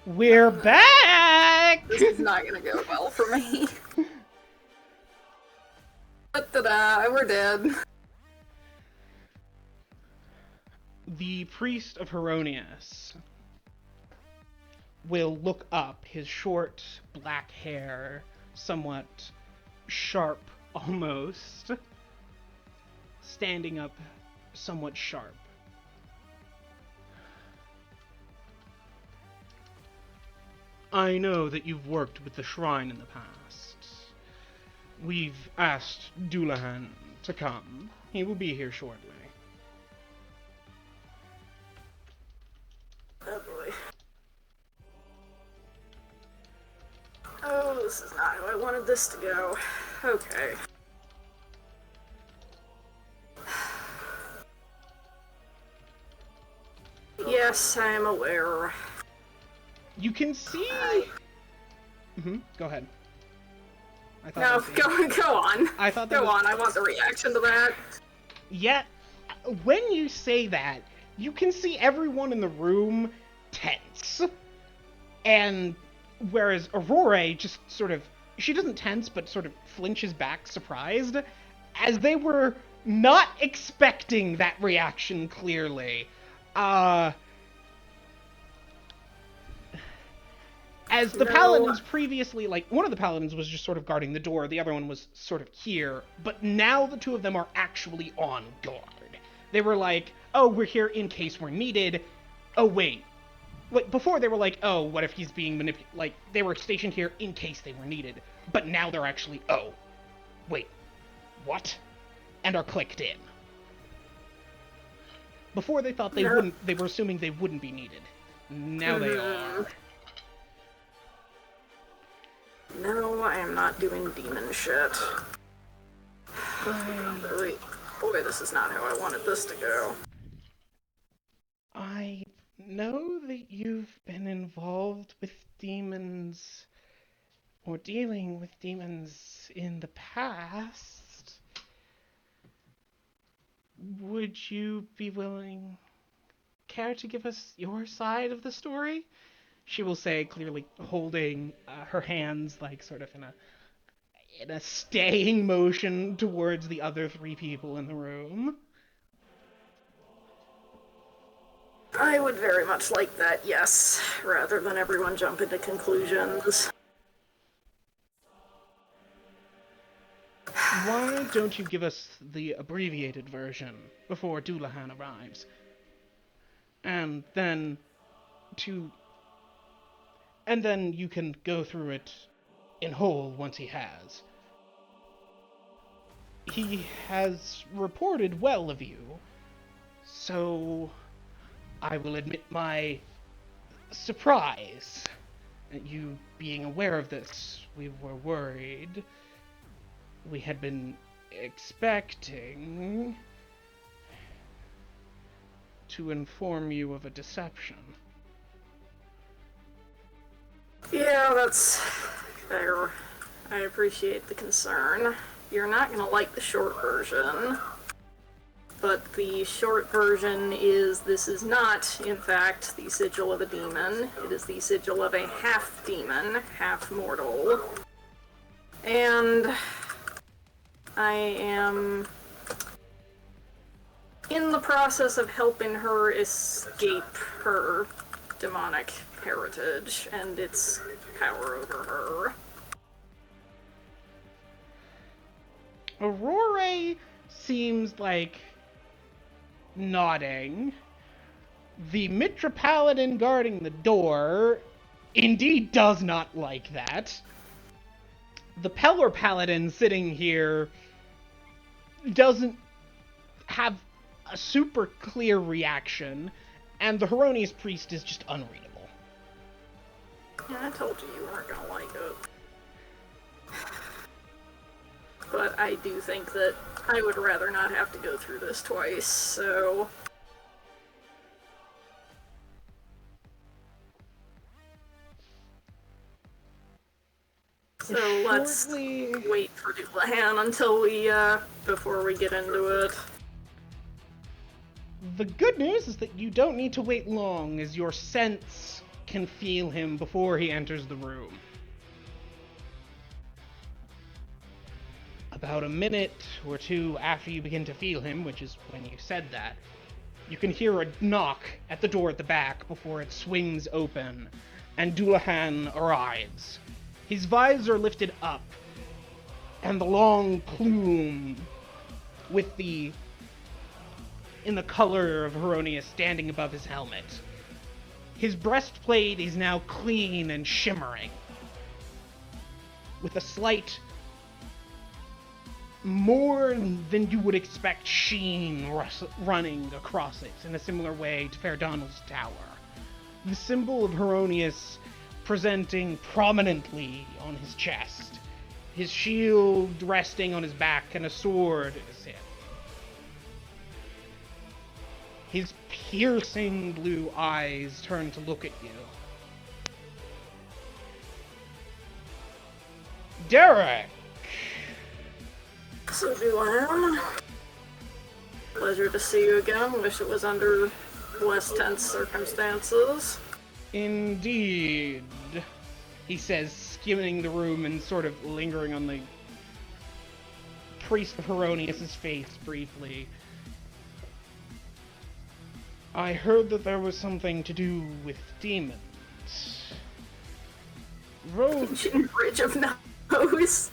We're back! This is not gonna go well for me. Ta-da, we're dead. The priest of Heronius will look up, his short black hair, somewhat sharp almost, standing up somewhat sharp. I know that you've worked with the shrine in the past. We've asked Dullahan to come. He will be here shortly. Oh boy. Oh, this is not how I wanted this to go. Okay. Yes, I am aware. You can see... Go ahead. No, go on. I thought that go was... on, I want the reaction to that. Yet, when you say that, you can see everyone in the room tense. And whereas Aurora just sort of... She doesn't tense, but sort of flinches back surprised, as they were not expecting that reaction clearly. As the paladins previously, like, one of the paladins was just sort of guarding the door, the other one was sort of here, but now the two of them are actually on guard. They were like, oh, we're here in case we're needed. Oh, wait. Like, before they were like, oh, what if he's being manipulated? Like, they were stationed here in case they were needed. But now they're actually, oh, wait, what? And are clicked in. Before they thought they wouldn't, they were assuming they wouldn't be needed. Now they are. No, I am not doing demon shit. Boy, this is not how I wanted this to go. I know that you've been involved with demons, or dealing with demons in the past. Would you be care to give us your side of the story? She will say, clearly holding her hands, like, sort of in a staying motion towards the other three people in the room. I would very much like that, yes, rather than everyone jump into conclusions. Why don't you give us the abbreviated version before Dullahan arrives? And then you can go through it in whole once he has. He has reported well of you, so I will admit my surprise at you being aware of this. We were worried. We had been expecting to inform you of a deception. Yeah, that's fair. I appreciate the concern. You're not gonna like the short version, but the short version is this is not, in fact, the sigil of a demon. It is the sigil of a half-demon, half-mortal. And I am in the process of helping her escape her demonic heritage and its power over her. Aurora seems like nodding. The Mitra Paladin guarding the door indeed does not like that. The Pelor Paladin sitting here doesn't have a super clear reaction, and the Heronius priest is just unreadable. Yeah, I told you weren't gonna like it. But I do think that I would rather not have to go through this twice, so... So let's wait for Dullahan until before we get into it. The good news is that you don't need to wait long, as your sense can feel him before he enters the room. About a minute or two after you begin to feel him, which is when you said that, you can hear a knock at the door at the back before it swings open, and Dullahan arrives. His visor lifted up, and the long plume in the color of Heronius standing above his helmet. His breastplate is now clean and shimmering, with a slight, more than you would expect, sheen running across it in a similar way to Fair Donald's tower. The symbol of Heronius presenting prominently on his chest, his shield resting on his back, and a sword in his hand. His piercing blue eyes turn to look at you. Derek! So Dullahan, pleasure to see you again. Wish it was under less tense circumstances. Indeed, he says, skimming the room and sort of lingering on the priest of Heronius' face briefly. I heard that there was something to do with demons. Ancient Bridge of Nose.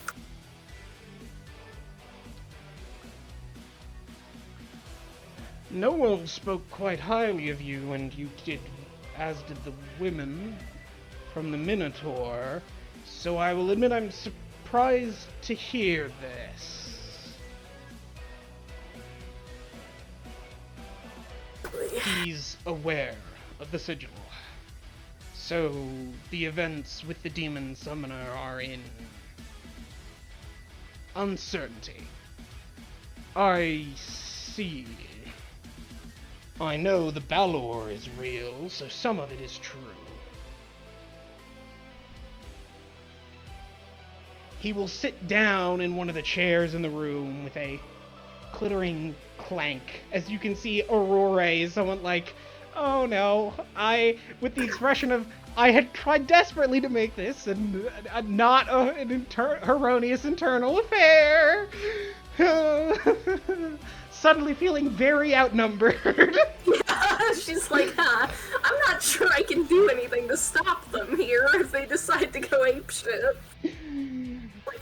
Noel spoke quite highly of you, and you did, as did the women from the Minotaur, so I will admit I'm surprised to hear this. He's aware of the sigil, so the events with the demon summoner are in uncertainty. I see. I know the Balor is real, so some of it is true. He will sit down in one of the chairs in the room with a clittering clank. As you can see, Aurora is somewhat like, oh no, with the expression of, I had tried desperately to make this, and not an Heronius internal affair. Suddenly feeling very outnumbered. Yeah, she's like, I'm not sure I can do anything to stop them here if they decide to go apeshit. Like,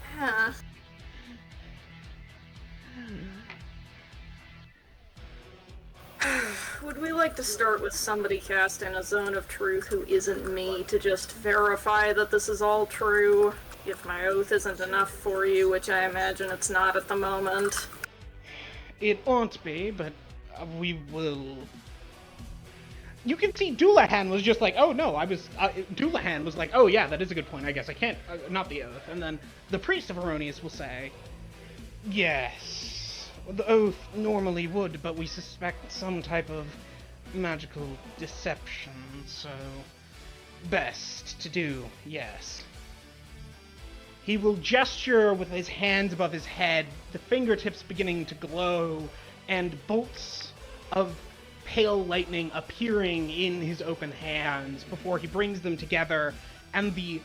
Would we like to start with somebody cast in a zone of truth who isn't me to just verify that this is all true? If my oath isn't enough for you, which I imagine it's not at the moment. It won't be, but we will. You can see Dullahan was just like, oh no, Dullahan was like, oh yeah, that is a good point, I guess I can't, not the oath. And then the priest of Heronius will say, yes, the oath normally would, but we suspect some type of magical deception, so best to do, yes. He will gesture with his hands above his head, the fingertips beginning to glow, and bolts of pale lightning appearing in his open hands before he brings them together, and the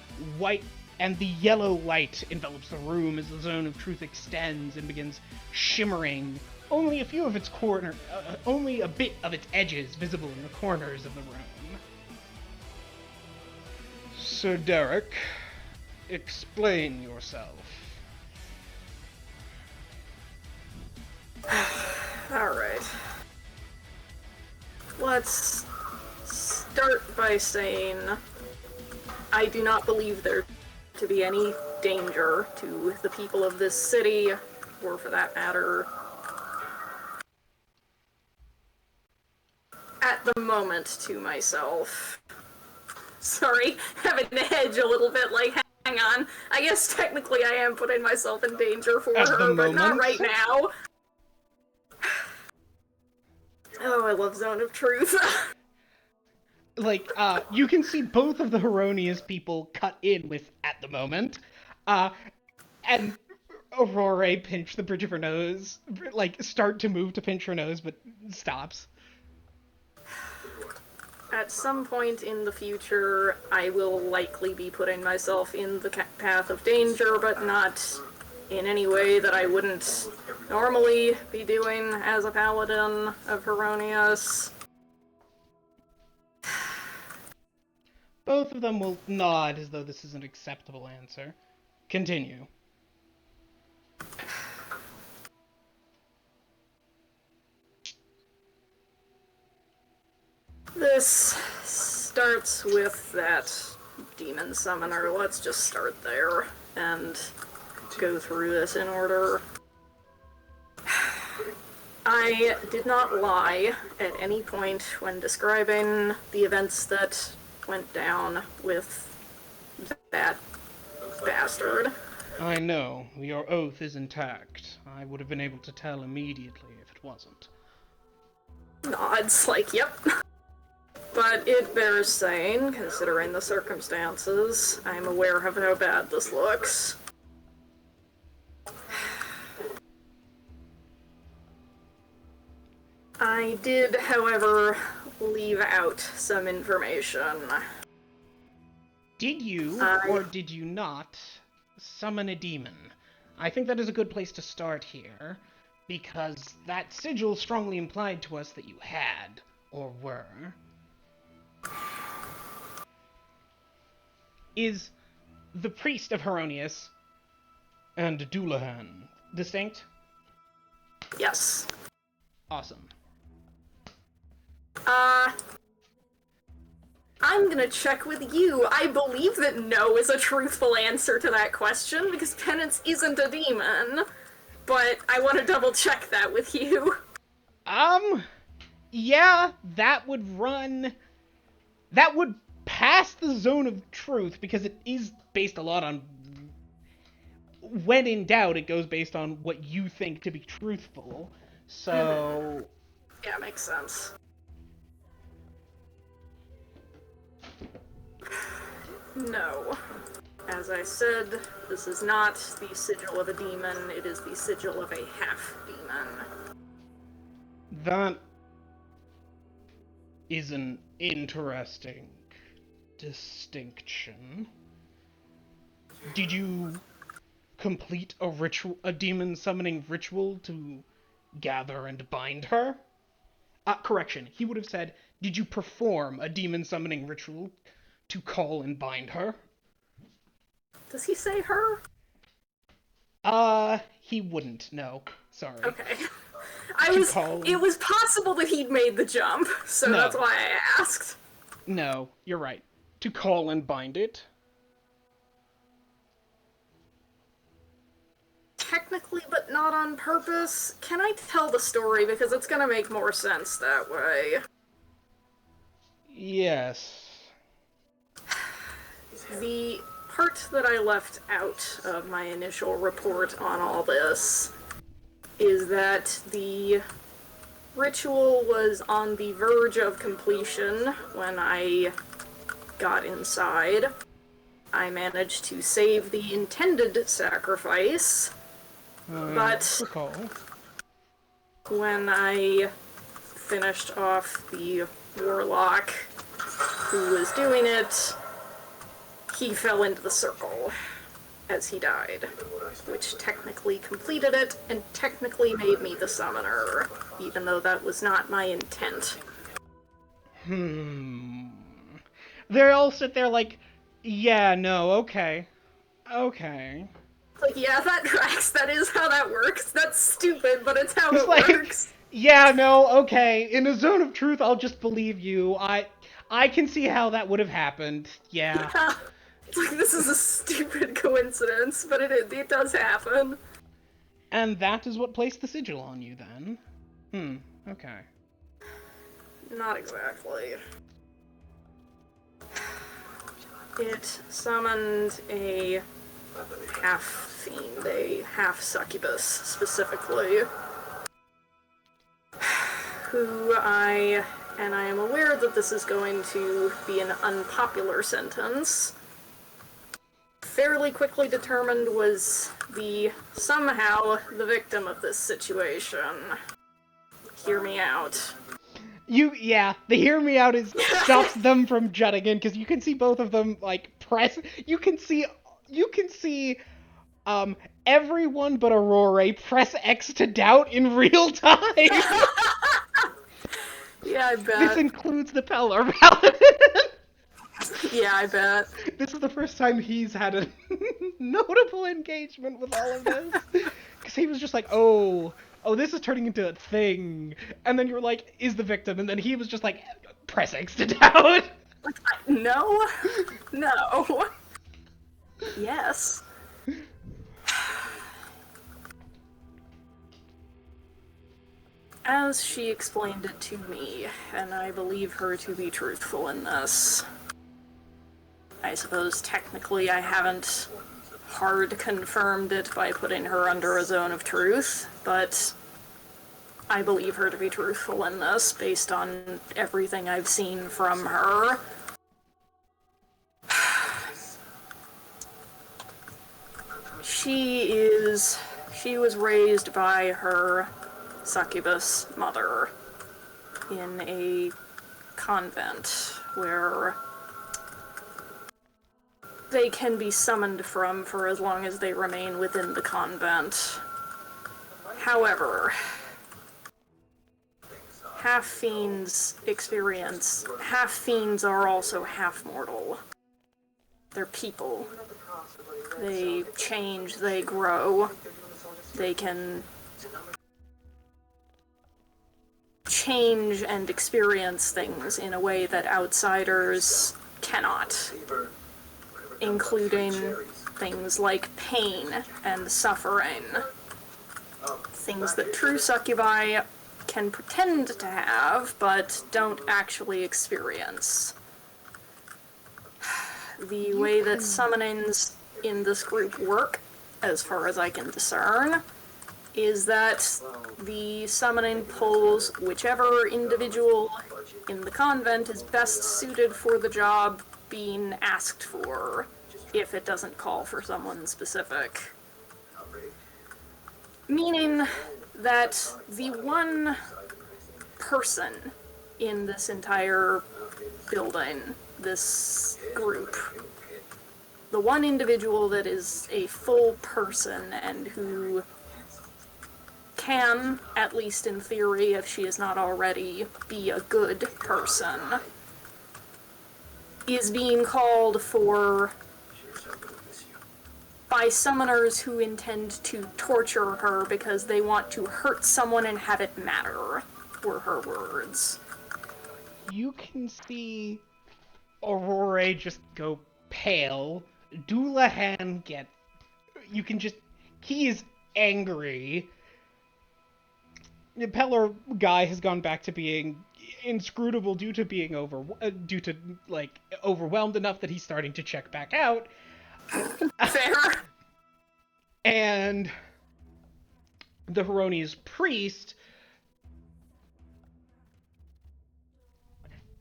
yellow light envelops the room as the zone of truth extends and begins shimmering. Only a few of its only a bit of its edges visible in the corners of the room. Sir Derek, explain yourself. Alright. Let's start by saying I do not believe there to be any danger to the people of this city, or for that matter, at the moment, to myself. Sorry, having to hedge a little bit, like, hang on. I guess technically I am putting myself in danger for her, but not right now. Oh, I love Zone of Truth. Like, you can see both of the Heronius people cut in with at the moment. And Aurora pinch the bridge of her nose, like, start to move to pinch her nose, but stops. at some point in the future, I will likely be putting myself in the path of danger, but not in any way that I wouldn't normally be doing as a paladin of Heronius. Both of them will nod as though this is an acceptable answer. Continue. This starts with that demon summoner. Let's just start there and go through this in order. I did not lie at any point when describing the events that went down with that bastard. I know. Your oath is intact. I would have been able to tell immediately if it wasn't. Nods, like, yep. But it bears saying, considering the circumstances, I'm aware of how bad this looks. I did, however, leave out some information. Did you, or did you not, summon a demon? I think that is a good place to start here, because that sigil strongly implied to us that you had, or were. Is the priest of Heronius and Dullahan distinct? Yes. Awesome. I'm gonna check with you. I believe that no is a truthful answer to that question, because Penance isn't a demon. But I want to double check that with you. Yeah, that would pass the zone of truth, because it is based a lot on, when in doubt, it goes based on what you think to be truthful. So... Yeah, makes sense. No. As I said, this is not the sigil of a demon, it is the sigil of a half-demon. That is an interesting distinction. Did you complete a demon summoning ritual to gather and bind her? Correction, he would have said, did you perform a demon summoning ritual to call and bind her? Does he say her? He wouldn't, no. Sorry. Okay. It was possible that he'd made the jump, so No. That's why I asked. No, you're right. To call and bind it? Technically, but not on purpose. Can I tell the story? Because it's gonna make more sense that way. Yes. The part that I left out of my initial report on all this is that the ritual was on the verge of completion when I got inside. I managed to save the intended sacrifice, but Recall. when I finished off the warlock who was doing it, he fell into the circle as he died, which technically completed it and technically made me the summoner, even though that was not my intent. They all sit there like, yeah, no, okay. Okay. Like, yeah, that tracks. That is how that works. That's stupid, but it's how It's it like, works. yeah, no, okay. In a zone of truth, I'll just believe you. I can see how that would have happened. Yeah. It's like, this is a stupid coincidence, but it does happen. And that is what placed the sigil on you, then? Okay. Not exactly. It summoned a half-fiend, a half-succubus, specifically, who I am aware that this is going to be an unpopular sentence, fairly quickly determined was somehow the victim of this situation. Hear me out. Yeah, the hear me out is stops them from jutting in because you can see both of them like press. You can see everyone but Aurora press X to doubt in real time. Yeah, I bet. This includes the Pelor Paladin. Yeah, I bet. This is the first time he's had a notable engagement with all of this. Because he was just like, oh, this is turning into a thing. And then you were like, is the victim. And then he was just like, press X to doubt. No. No. Yes. As she explained it to me, and I believe her to be truthful in this, I suppose technically I haven't hard confirmed it by putting her under a zone of truth, but I believe her to be truthful in this based on everything I've seen from her. She was raised by her succubus mother in a convent where they can be summoned from for as long as they remain within the convent. However, half-fiends are also half-mortal. They're people. They change, they grow. They can change and experience things in a way that outsiders cannot, including things like pain and suffering. Things that true succubi can pretend to have, but don't actually experience. The way that summonings in this group work, as far as I can discern, is that the summoning pulls whichever individual in the convent is best suited for the job being asked for, if it doesn't call for someone specific. Meaning that the one person in this entire building, this group, the one individual that is a full person and who can, at least in theory, if she is not already, be a good person, is being called for by summoners who intend to torture her because they want to hurt someone and have it matter, were her words. You can see Aurora just go pale. Dullahan he is angry. The Pelor guy has gone back to being inscrutable due to being overwhelmed enough that he's starting to check back out. Fair. And the Hierony's priest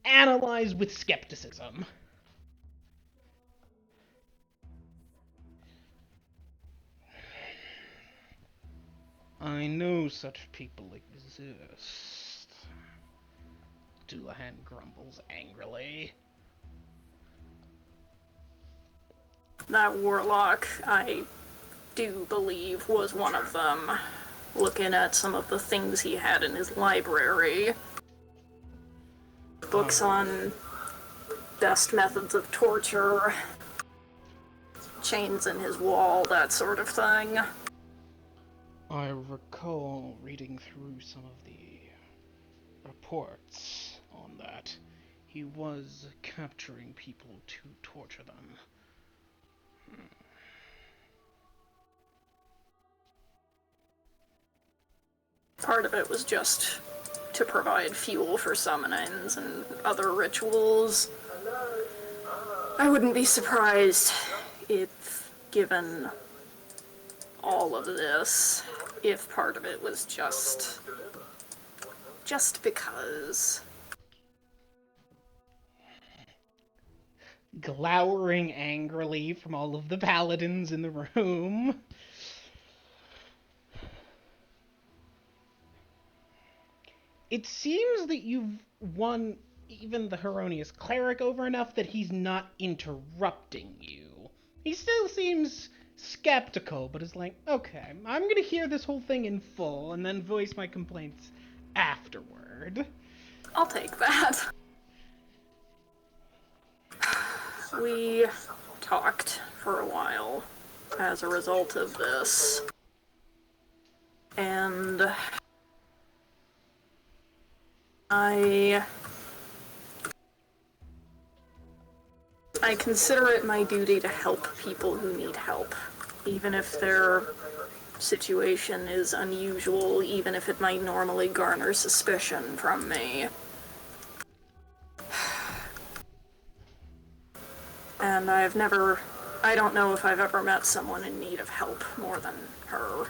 analyzed with skepticism. I know such people exist. Dullahan grumbles angrily. That warlock, I do believe, was one of them. Looking at some of the things he had in his library. Books on best methods of torture, chains in his wall, that sort of thing. I recall reading through some of the reports on that. He was capturing people to torture them. Part of it was just to provide fuel for summonings and other rituals. I wouldn't be surprised if, given all of this, if part of it was just because. Glowering angrily from all of the paladins in the room. It seems that you've won even the Heronius cleric over enough that he's not interrupting you. He still seems skeptical, but is like, okay, I'm gonna hear this whole thing in full and then voice my complaints afterward. I'll take that. We talked for a while as a result of this. And I consider it my duty to help people who need help, even if their situation is unusual, even if it might normally garner suspicion from me. And I don't know if I've ever met someone in need of help more than her.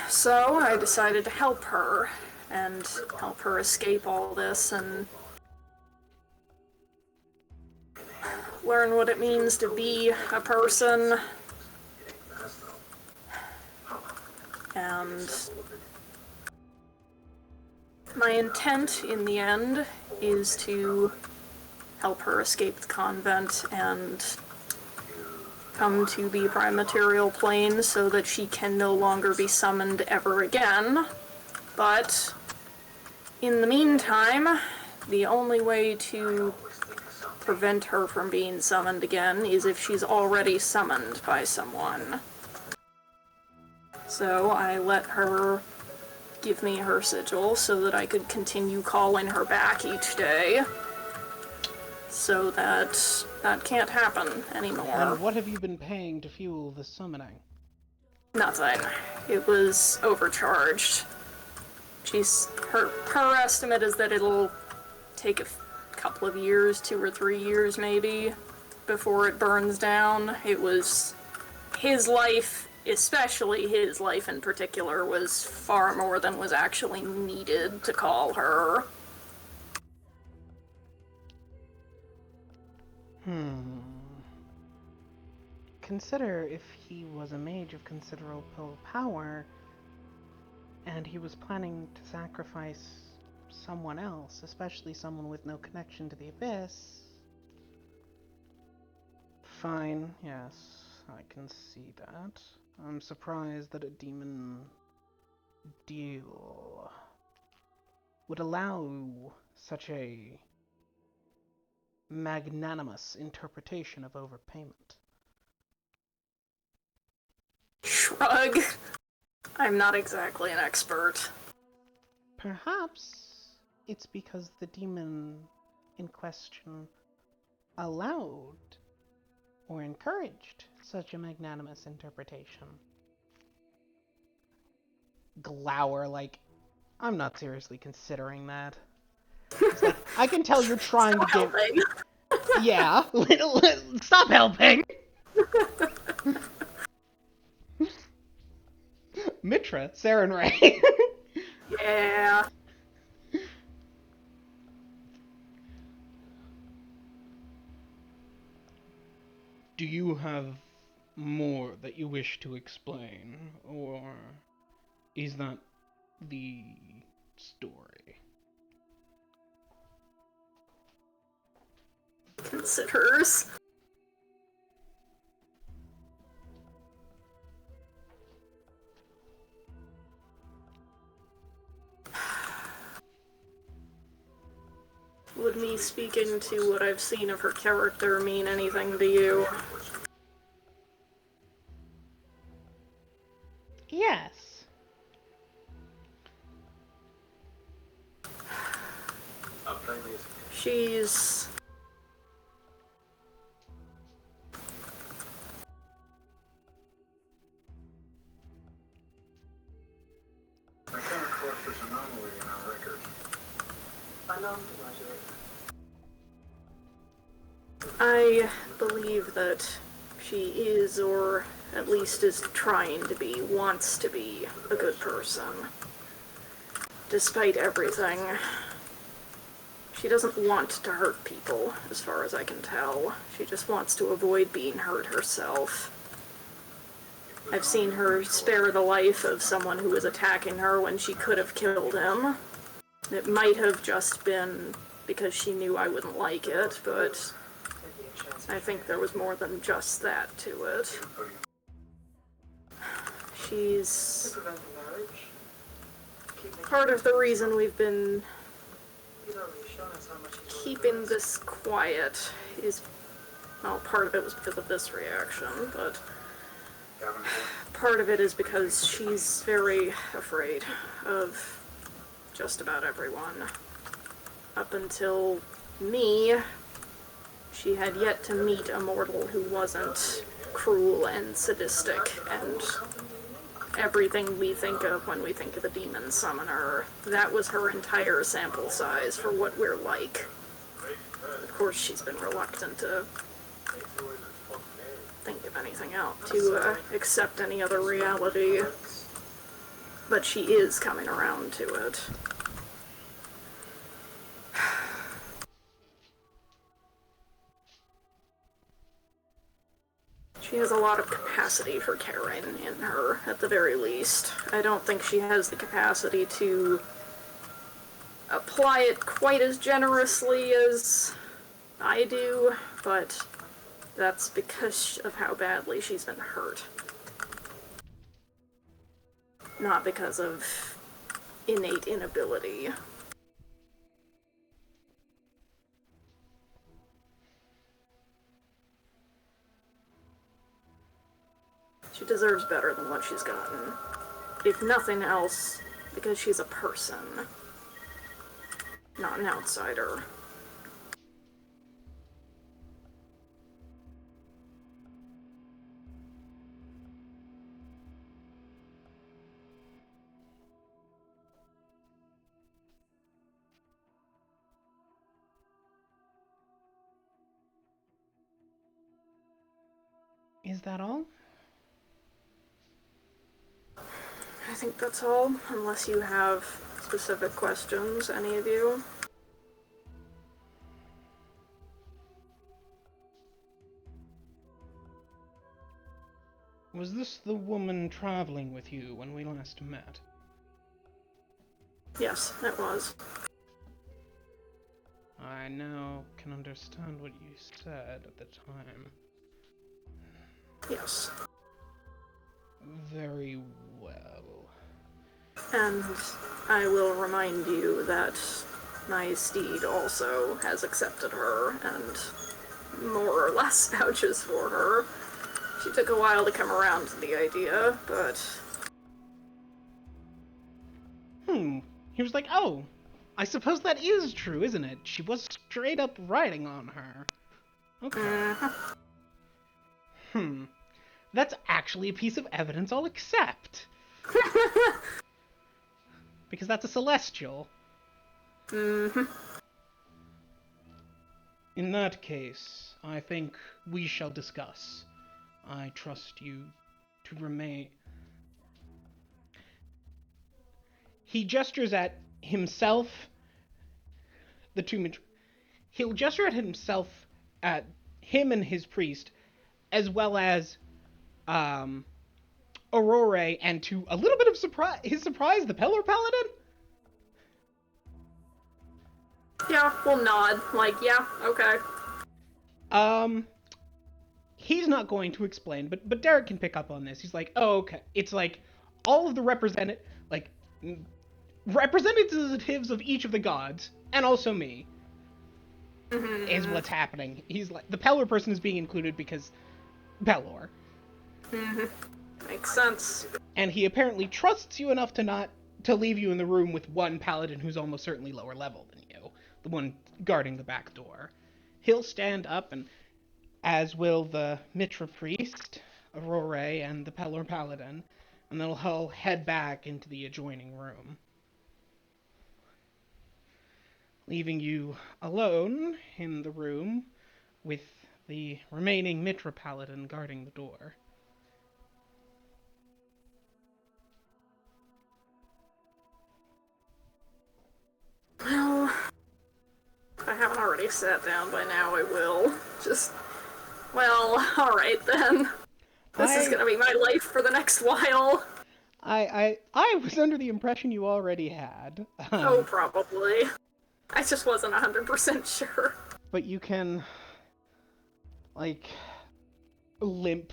So I decided to help her, and help her escape all this, and learn what it means to be a person. And my intent in the end is to help her escape the convent and come to the prime material plane so that she can no longer be summoned ever again. But in the meantime, the only way to prevent her from being summoned again is if she's already summoned by someone. So I let her give me her sigil so that I could continue calling her back each day, so that that can't happen anymore. And what have you been paying to fuel the summoning? Nothing. It was overcharged. Her estimate is that it'll take a couple of years, 2 or 3 years maybe, before it burns down. It was his life, especially his life in particular, was far more than was actually needed to call her. Consider if he was a mage of considerable power, and he was planning to sacrifice someone else, especially someone with no connection to the Abyss. Fine, yes, I can see that. I'm surprised that a demon deal would allow such a magnanimous interpretation of overpayment. Shrug. I'm not exactly an expert. Perhaps it's because the demon in question allowed or encouraged such a magnanimous interpretation. Glower, like, I'm not seriously considering that. It's like, I can tell you're trying to get... Yeah, stop helping! Mitra, Sarenrae. Yeah. Do you have more that you wish to explain, or is that the story? Considers. Would me speaking to what I've seen of her character mean anything to you? Yes. She's... I came across this anomaly in our records. I know. I believe that she is, or at least is trying to be, wants to be a good person. Despite everything. She doesn't want to hurt people, as far as I can tell. She just wants to avoid being hurt herself. I've seen her spare the life of someone who was attacking her when she could have killed him. It might have just been because she knew I wouldn't like it, but I think there was more than just that to it. She's part of the reason we've been keeping this quiet is, well, part of it was because of this reaction, but part of it is because she's very afraid of just about everyone. Up until me, she had yet to meet a mortal who wasn't cruel and sadistic and everything we think of when we think of the demon summoner. That was her entire sample size for what we're like. Of course, she's been reluctant to think of anything else, to accept any other reality, but she is coming around to it. She has a lot of capacity for caring in her, at the very least. I don't think she has the capacity to apply it quite as generously as I do, but that's because of how badly she's been hurt. Not because of innate inability. She deserves better than what she's gotten. If nothing else, because she's a person, not an outsider. Is that all? I think that's all, unless you have specific questions, any of you. Was this the woman traveling with you when we last met? Yes, it was. I now can understand what you said at the time. Yes. Very well. And I will remind you that my steed also has accepted her and more or less vouches for her. She took a while to come around to the idea, but... He was like, oh, I suppose that is true, isn't it? She was straight up riding on her. Okay. That's actually a piece of evidence I'll accept. Because that's a celestial. In that case, I think we shall discuss. I trust you to remain... He gestures at himself, the two... He'll gesture at himself, at him and his priest, as well as, Aurora, and to a little bit of his surprise, the Pellar Paladin? Yeah, we'll nod. Like, yeah, okay. He's not going to explain, but Derek can pick up on this. He's like, oh, okay. It's like, all of the representatives of each of the gods, and also me, is what's happening. He's like, the Pellar person is being included because Pelor. Makes sense. And he apparently trusts you enough to leave you in the room with one paladin who's almost certainly lower level than you, the one guarding the back door. He'll stand up, and as will the Mitra priest, Aurora, and the Pellar paladin, and then he'll head back into the adjoining room, leaving you alone in the room with the remaining Mitra paladin guarding the door. Well, if I haven't already sat down by now, I will. Just, well, alright then. This is gonna be my life for the next while. I was under the impression you already had. Oh, probably. I just wasn't 100% sure. But you can, like, limp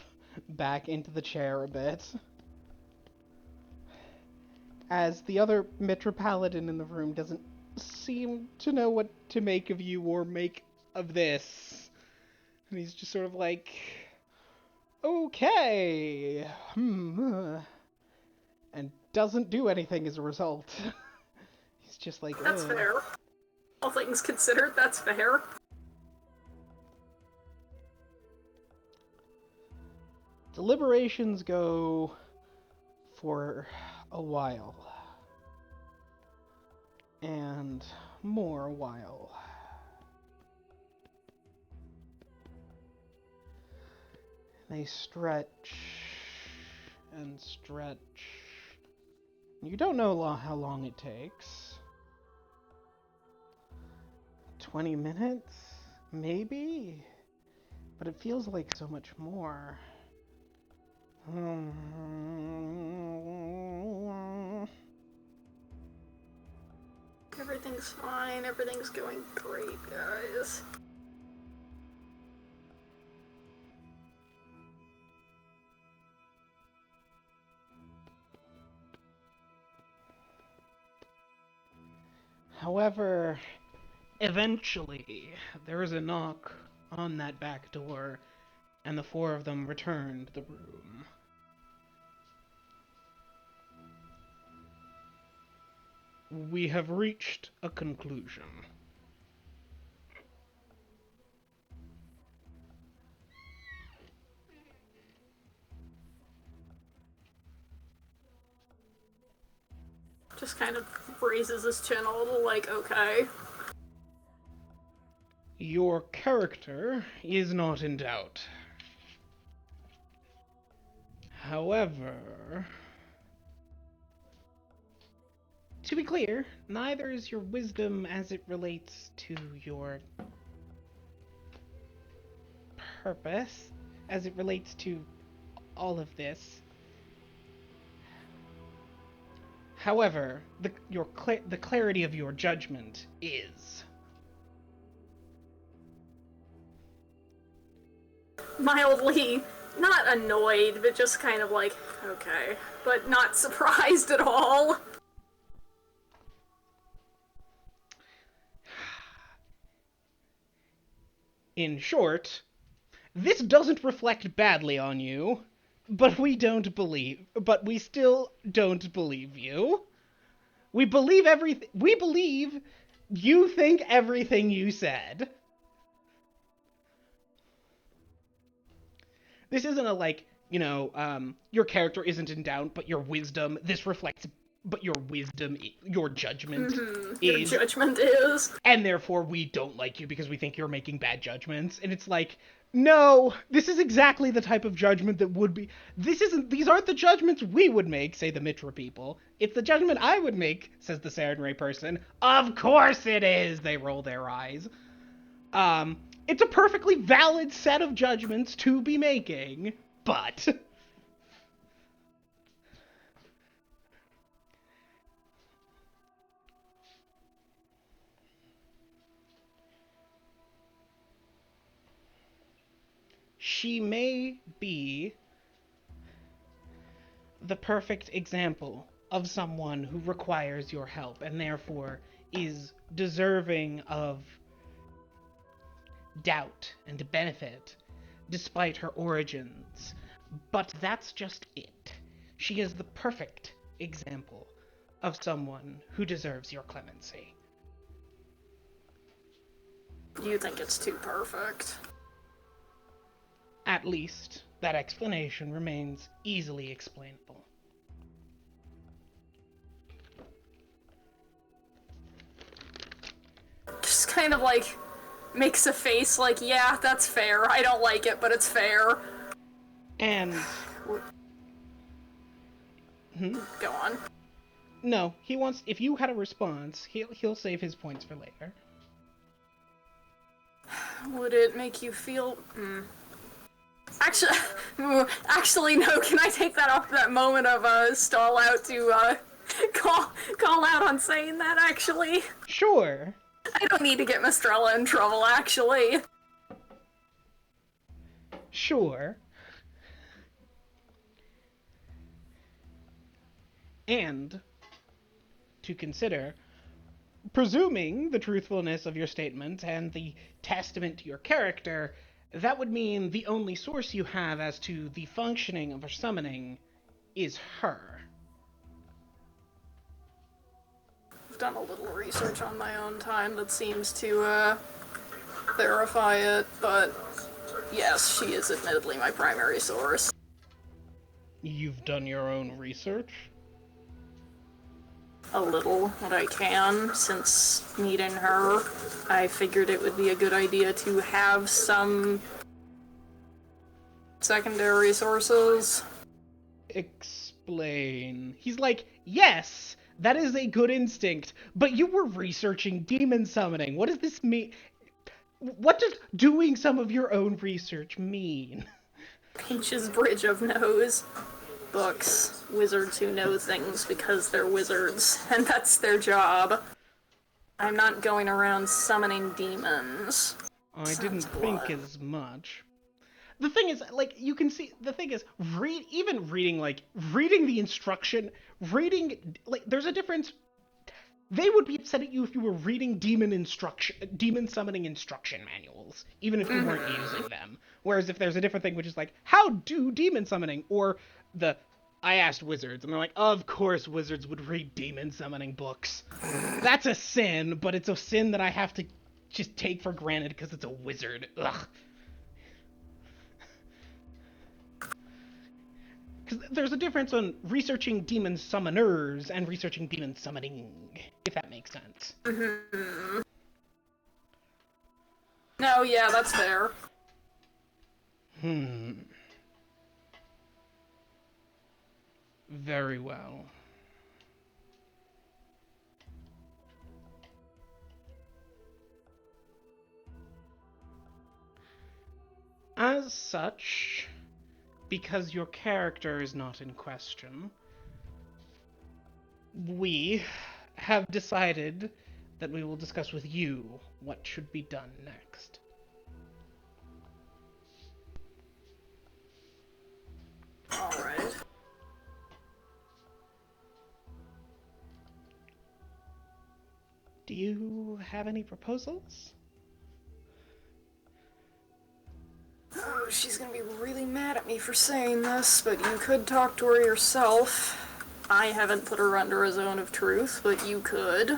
back into the chair a bit. As the other Metropolitan in the room doesn't seem to know what to make of you or make of this. And he's just sort of like, okay, and doesn't do anything as a result. He's just like, That's fair. All things considered, that's fair. Deliberations go for a while. And more while. They stretch and stretch. You don't know how long it takes. 20 minutes? Maybe? But it feels like so much more. Everything's fine, everything's going great, guys. However, eventually, there is a knock on that back door, and the four of them return to the room. We have reached a conclusion. Just kind of raises his chin a little, like, okay. Your character is not in doubt. However, to be clear, neither is your wisdom as it relates to your purpose, as it relates to all of this. However, the clarity of your judgment is. Mildly, not annoyed, but just kind of like, okay. But not surprised at all. In short, this doesn't reflect badly on you, but we still don't believe you. We believe you think everything you said. This isn't a, like, your character isn't in doubt, but your wisdom, your judgment is. Your judgment is. And therefore we don't like you because we think you're making bad judgments. And it's like, no, this is exactly the type of judgment that would be. These aren't the judgments we would make, say the Mitra people. It's the judgment I would make, says the Sarenrae person. Of course it is, they roll their eyes. It's a perfectly valid set of judgments to be making, but. She may be the perfect example of someone who requires your help and therefore is deserving of doubt and benefit despite her origins. But that's just it. She is the perfect example of someone who deserves your clemency. You think it's too perfect? At least, that explanation remains easily explainable. Just kind of like makes a face like, yeah, that's fair. I don't like it, but it's fair. And Go on. No, he wants. If you had a response, he'll save his points for later. Would it make you feel? Actually, no. Can I take that off that moment of stall out to call out on saying that? Actually, Sure. I don't need to get Mistrella in trouble. Actually, Sure. And to consider, presuming the truthfulness of your statement and the testament to your character, that would mean the only source you have as to the functioning of her summoning is her. I've done a little research on my own time that seems to verify it, but yes, she is admittedly my primary source. You've done your own research? A little, what I can, since meeting her. I figured it would be a good idea to have some secondary sources. Explain. He's like, yes, that is a good instinct, but you were researching demon summoning. What does this mean? What does doing some of your own research mean? Pinch's Bridge of Nose. Books. Wizards who know things because they're wizards, and that's their job. I'm not going around summoning demons. I didn't think as much. The thing is, like, you can see, the thing is, reading the instruction, there's a difference. They would be upset at you if you were reading demon summoning instruction manuals, even if you weren't using them. Whereas if there's a different thing, which is like, how do demon summoning, or I asked wizards, and they're like, of course wizards would read demon summoning books. That's a sin, but it's a sin that I have to just take for granted because it's a wizard. Ugh. Because there's a difference on researching demon summoners and researching demon summoning, if that makes sense. Mm-hmm. No, yeah, that's fair. Very well. As such, because your character is not in question, we have decided that we will discuss with you what should be done next. Alright. Do you have any proposals? Oh, she's gonna be really mad at me for saying this, but you could talk to her yourself. I haven't put her under a zone of truth, but you could.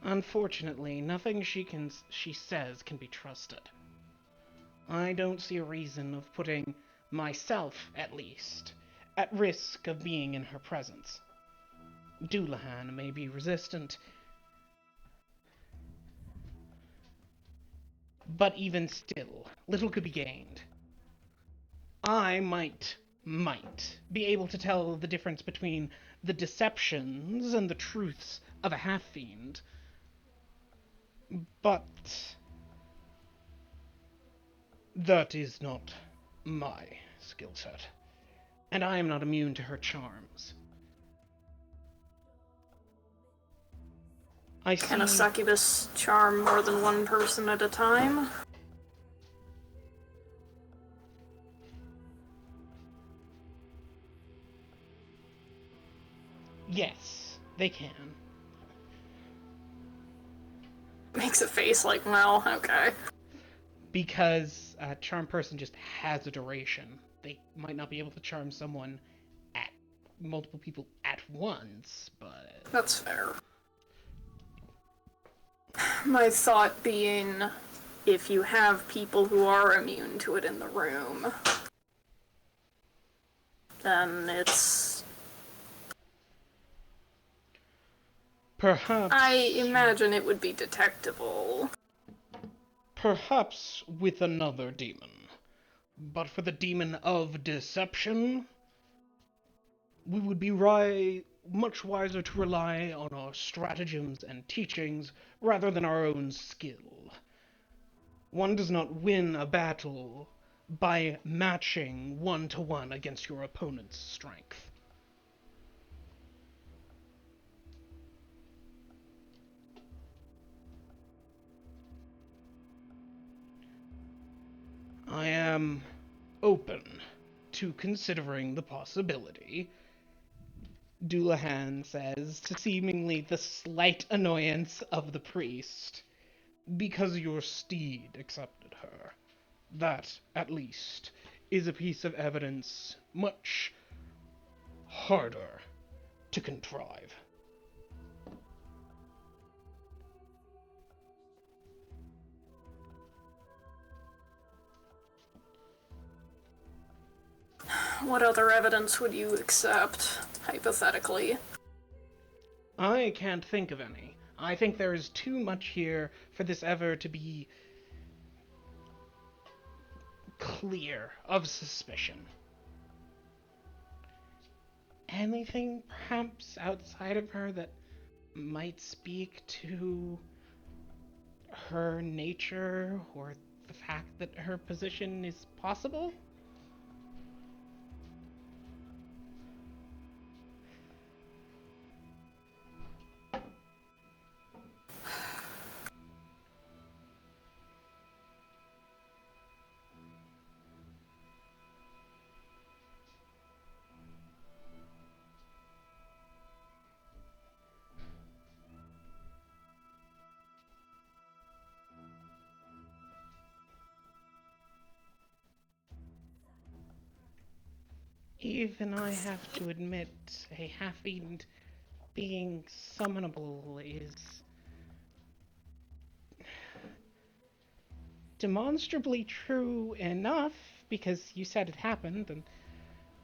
Unfortunately, nothing she says can be trusted. I don't see a reason of putting myself, at least, at risk of being in her presence. Dullahan may be resistant, but even still, little could be gained. I might be able to tell the difference between the deceptions and the truths of a half-fiend, but that is not my skill set, and I am not immune to her charms. Can a succubus charm more than one person at a time? Yes, they can. Makes a face like, well, okay. Because a charm person just has a duration. They might not be able to charm someone at multiple people at once, but... That's fair. My thought being, if you have people who are immune to it in the room, then it's... Perhaps... I imagine it would be detectable. Perhaps with another demon. But for the demon of deception, we would be much wiser to rely on our stratagems and teachings rather than our own skill. One does not win a battle by matching 1-to-1 against your opponent's strength. I am open to considering the possibility, Doulahan says, to seemingly the slight annoyance of the priest, because your steed accepted her. That, at least, is a piece of evidence much harder to contrive. What other evidence would you accept, hypothetically? I can't think of any. I think there is too much here for this ever to be clear of suspicion. Anything, perhaps, outside of her that might speak to her nature or the fact that her position is possible? Even I have to admit, a half-eaten being summonable is demonstrably true enough, because you said it happened, and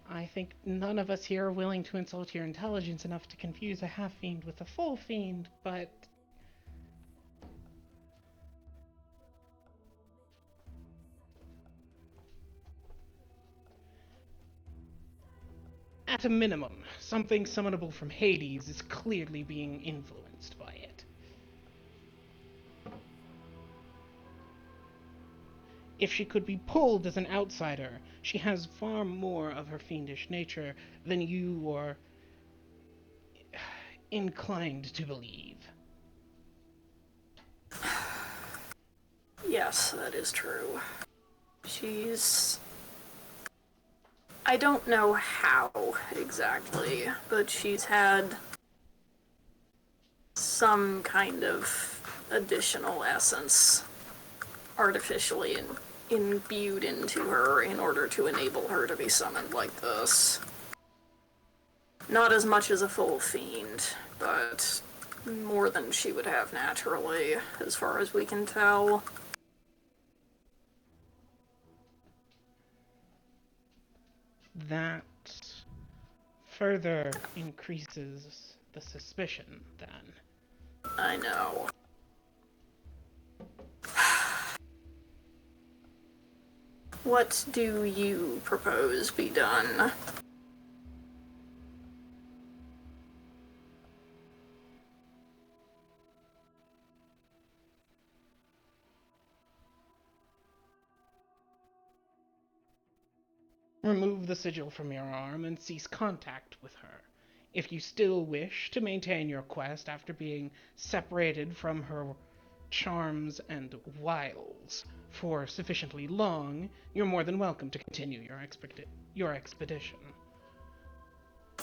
I think none of us here are willing to insult your intelligence enough to confuse a half-fiend with a full fiend, but at a minimum, something summonable from Hades is clearly being influenced by it. If she could be pulled as an outsider, she has far more of her fiendish nature than you are inclined to believe. Yes, that is true. I don't know how exactly, but she's had some kind of additional essence artificially imbued into her in order to enable her to be summoned like this. Not as much as a full fiend, but more than she would have naturally, as far as we can tell. That further increases the suspicion, then. I know. What do you propose be done? Remove the sigil from your arm and cease contact with her. If you still wish to maintain your quest after being separated from her charms and wiles for sufficiently long, you're more than welcome to continue your expedition.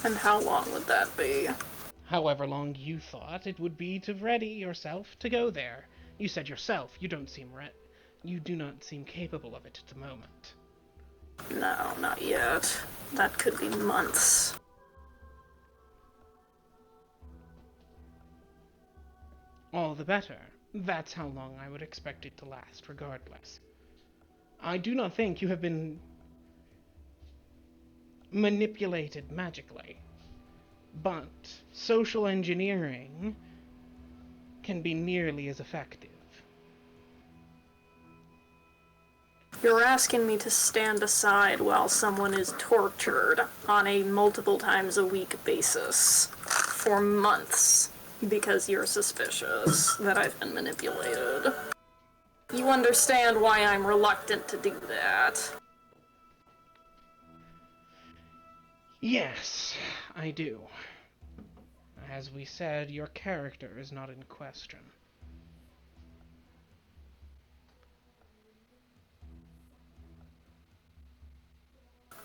And how long would that be? However long you thought it would be to ready yourself to go there. You said yourself you do not seem capable of it at the moment. No, not yet. That could be months. All the better. That's how long I would expect it to last, regardless. I do not think you have been manipulated magically, but social engineering can be nearly as effective. You're asking me to stand aside while someone is tortured on a multiple times a week basis for months because you're suspicious that I've been manipulated. You understand why I'm reluctant to do that. Yes, I do. As we said, your character is not in question.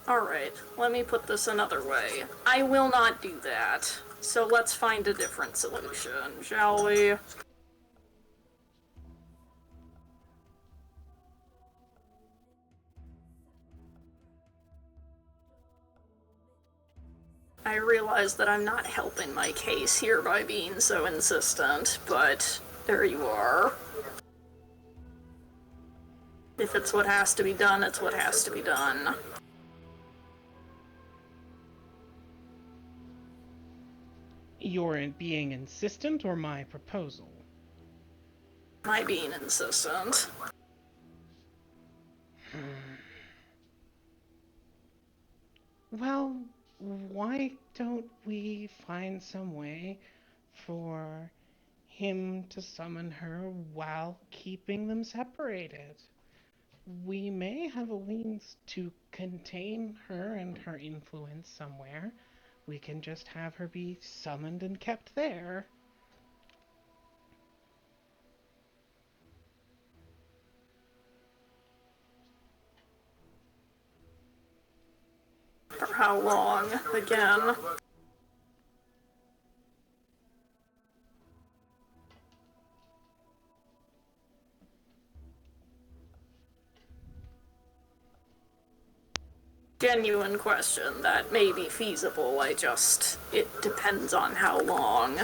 Alright, let me put this another way. I will not do that. So let's find a different solution, shall we? I realize that I'm not helping my case here by being so insistent, but there you are. If it's what has to be done, it's what has to be done. You're being insistent, or my proposal? My being insistent. Well, why don't we find some way for him to summon her while keeping them separated? We may have a means to contain her and her influence somewhere. We can just have her be summoned and kept there. For how long, again? Genuine question that may be feasible, it depends on how long.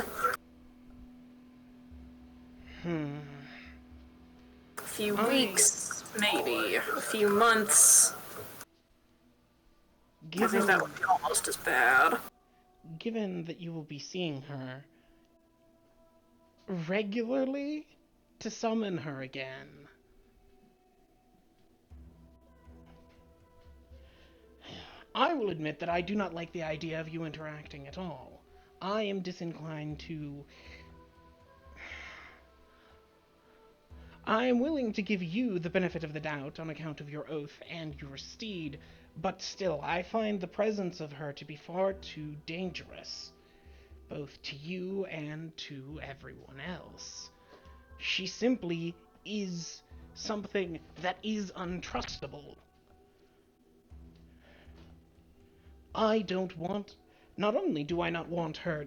A few weeks, maybe. A few months. I think that would be almost as bad. Given that you will be seeing her regularly, to summon her again. I will admit that I do not like the idea of you interacting at all. I am disinclined to... I am willing to give you the benefit of the doubt on account of your oath and your steed, but still, I find the presence of her to be far too dangerous, both to you and to everyone else. She simply is something that is untrustable. I don't want... Not only do I not want her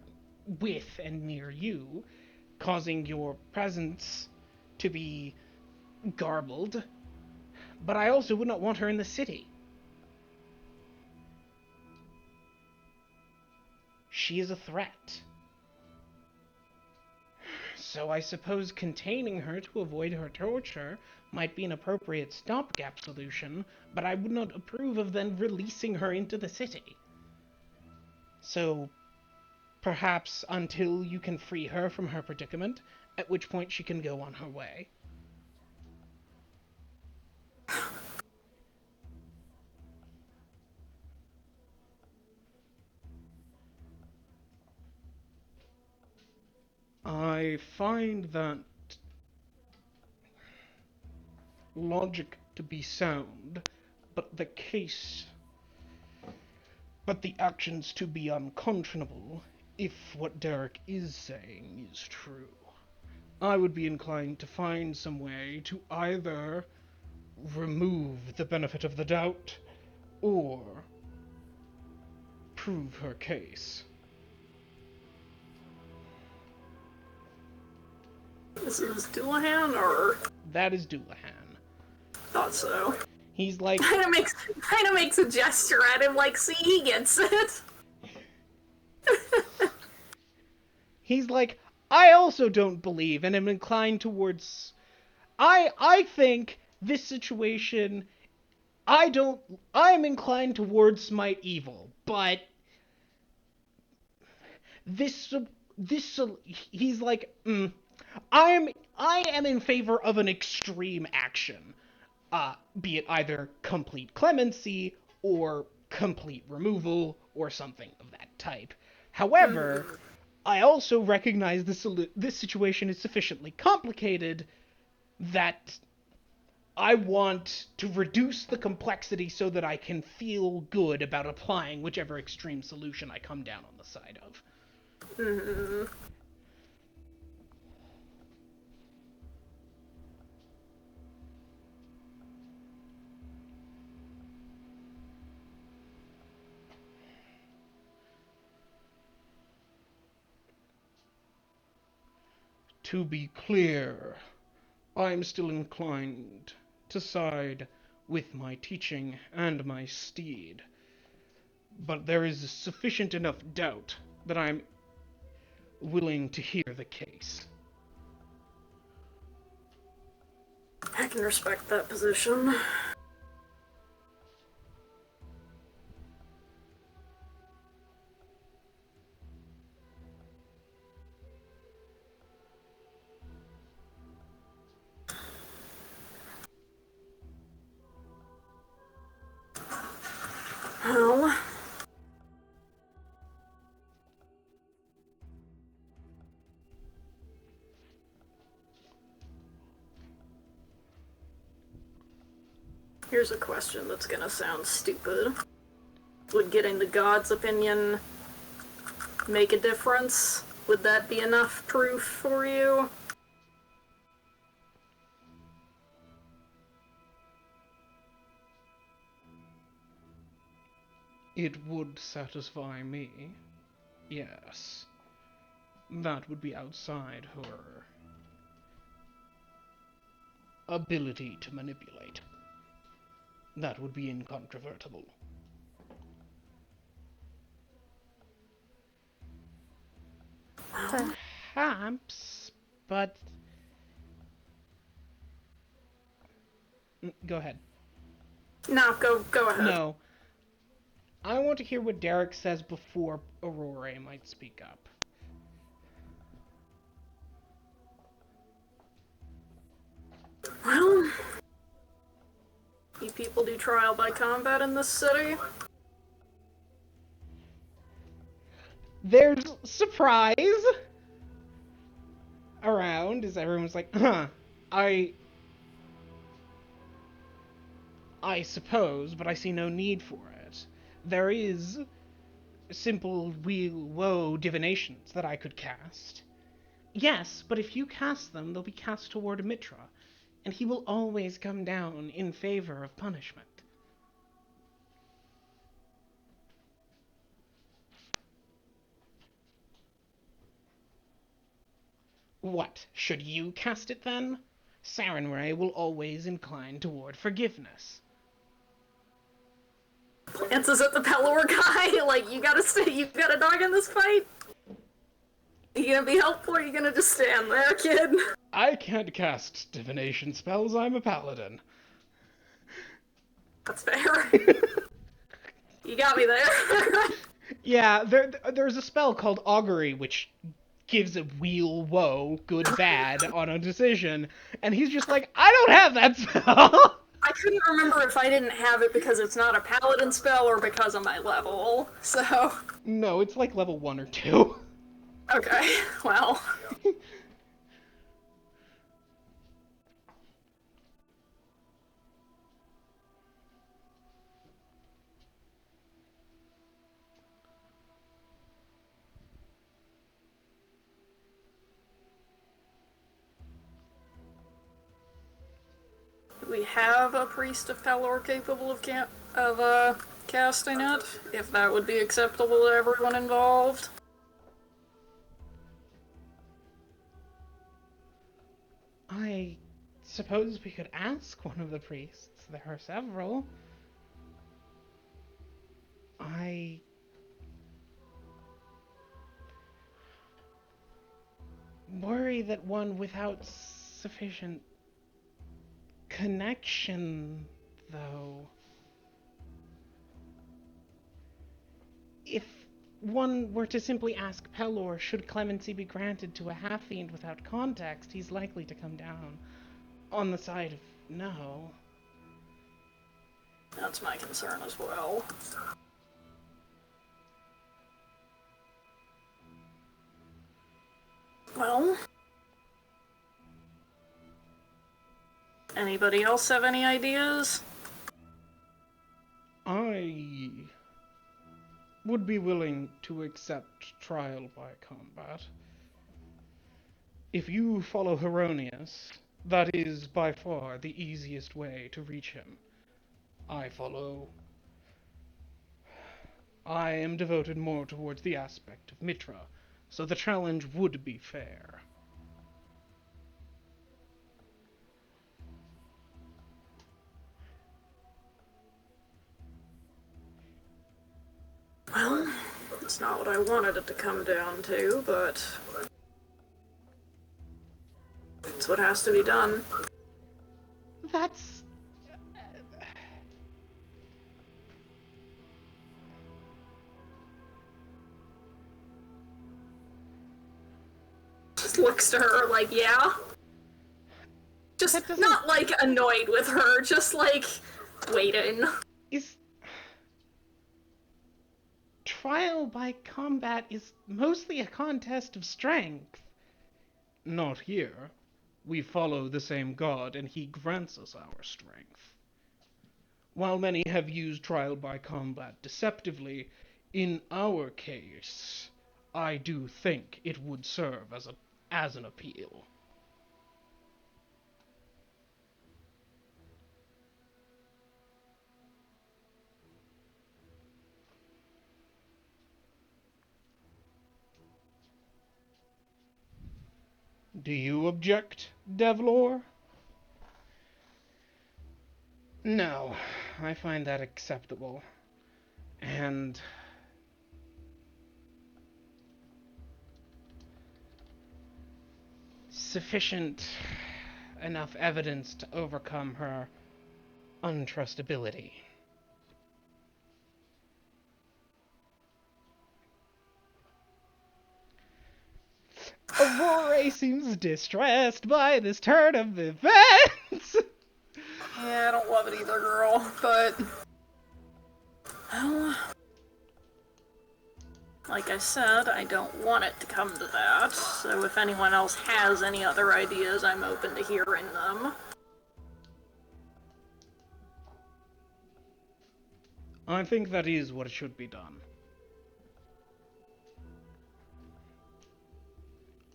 with and near you, causing your presence to be garbled, but I also would not want her in the city. She is a threat. So I suppose containing her to avoid her torture might be an appropriate stopgap solution, but I would not approve of then releasing her into the city. So, perhaps until you can free her from her predicament, at which point she can go on her way. I find that logic to be sound, but the actions to be unconscionable, if what Derek is saying is true. I would be inclined to find some way to either remove the benefit of the doubt, or prove her case. This is Dullahan, or? That is Dullahan. Thought so. He's like... Kind of makes a gesture at him like, see, he gets it. He's like, I also don't believe, and am inclined towards... I think this situation... I'm inclined towards smite evil, but... He's like, I am in favor of an extreme action. be it either complete clemency or complete removal or something of that type. However, I also recognize this situation is sufficiently complicated that I want to reduce the complexity so that I can feel good about applying whichever extreme solution I come down on the side of. To be clear, I'm still inclined to side with my teaching and my steed, but there is sufficient enough doubt that I'm willing to hear the case. I can respect that position. Well, here's a question that's gonna sound stupid. Would getting the god's opinion make a difference? Would that be enough proof for you? It would satisfy me, yes. That would be outside her ability to manipulate. That would be incontrovertible. Perhaps, but... Go ahead. No, go ahead. No. I want to hear what Derek says before Aurora might speak up. Well, you people do trial by combat in this city? There's surprise around as everyone's like, I suppose, but I see no need for it. There is simple wheel woe divinations that I could cast. Yes, but if you cast them, they'll be cast toward Mitra, and he will always come down in favor of punishment. What, should you cast it then? Sarenrae will always incline toward forgiveness. Lances at the Pelor guy, like, you got a dog in this fight? You gonna be helpful or you gonna just stand there, kid? I can't cast divination spells, I'm a paladin. That's fair. You got me there. Yeah, there's a spell called Augury, which gives a wheel woe, good bad, on a decision, and he's just like, I don't have that spell! I couldn't remember if I didn't have it because it's not a paladin spell or because of my level, so... No, it's like level 1 or 2. Okay, well... We have a priest of Pelor capable of casting it, if that would be acceptable to everyone involved. I suppose we could ask one of the priests. There are several. I worry that one without sufficient connection, though. If one were to simply ask Pelor, should clemency be granted to a half-fiend without context, he's likely to come down on the side of no. That's my concern as well. Well, anybody else have any ideas? I would be willing to accept trial by combat. If you follow Heronius, that is by far the easiest way to reach him. I am devoted more towards the aspect of Mitra, so the challenge would be fair. Well, it's not what I wanted it to come down to, but it's what has to be done. That's... Just looks to her like, yeah? Just not, like, annoyed with her, just, like, waiting. is... Trial by combat is mostly a contest of strength. Not here. We follow the same god, and he grants us our strength. While many have used trial by combat deceptively, in our case, I do think it would serve as an appeal. Do you object, Devlor? No, I find that acceptable. And sufficient enough evidence to overcome her untrustability. Aurora seems distressed by this turn of events. Yeah, I don't love it either, girl, but... Well... Like I said, I don't want it to come to that, so if anyone else has any other ideas, I'm open to hearing them. I think that is what should be done.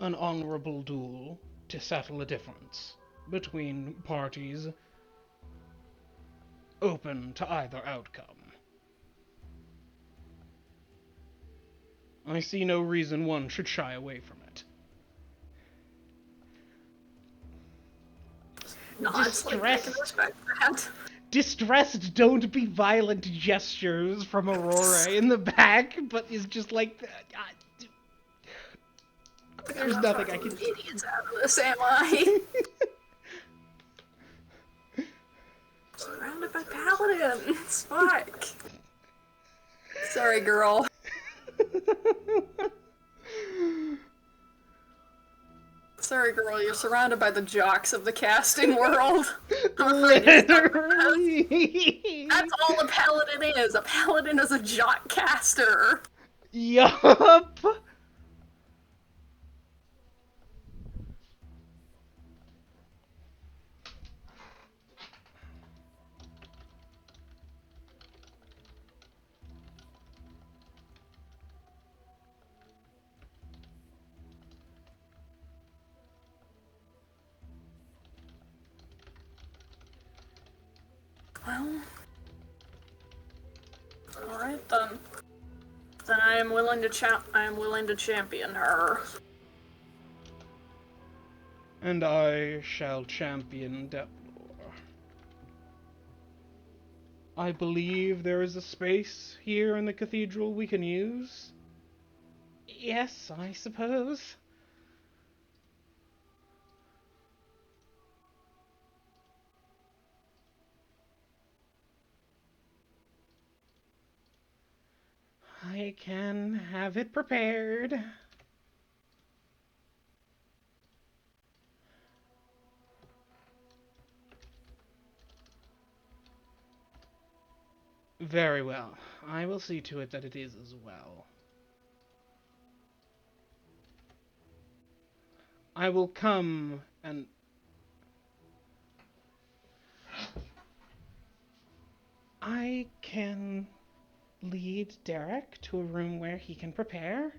An honorable duel to settle a difference between parties open to either outcome. I see no reason one should shy away from it. Nods, like, I can respect that. Distressed don't be violent gestures from Aurora in the back, but is just like... there's nothing I can... idiots out of this, am I? Surrounded by paladins. Fuck. Sorry, girl. Sorry, girl, you're surrounded by the jocks of the casting world. Literally. That's all a paladin is. A paladin is a jock caster. Yup. Well, alright then. Then I am willing to champion her. And I shall champion Deplor. I believe there is a space here in the cathedral we can use. Yes, I suppose. I can have it prepared. Very well. I will see to it that it is as well. I will come and... I can lead Derek to a room where he can prepare.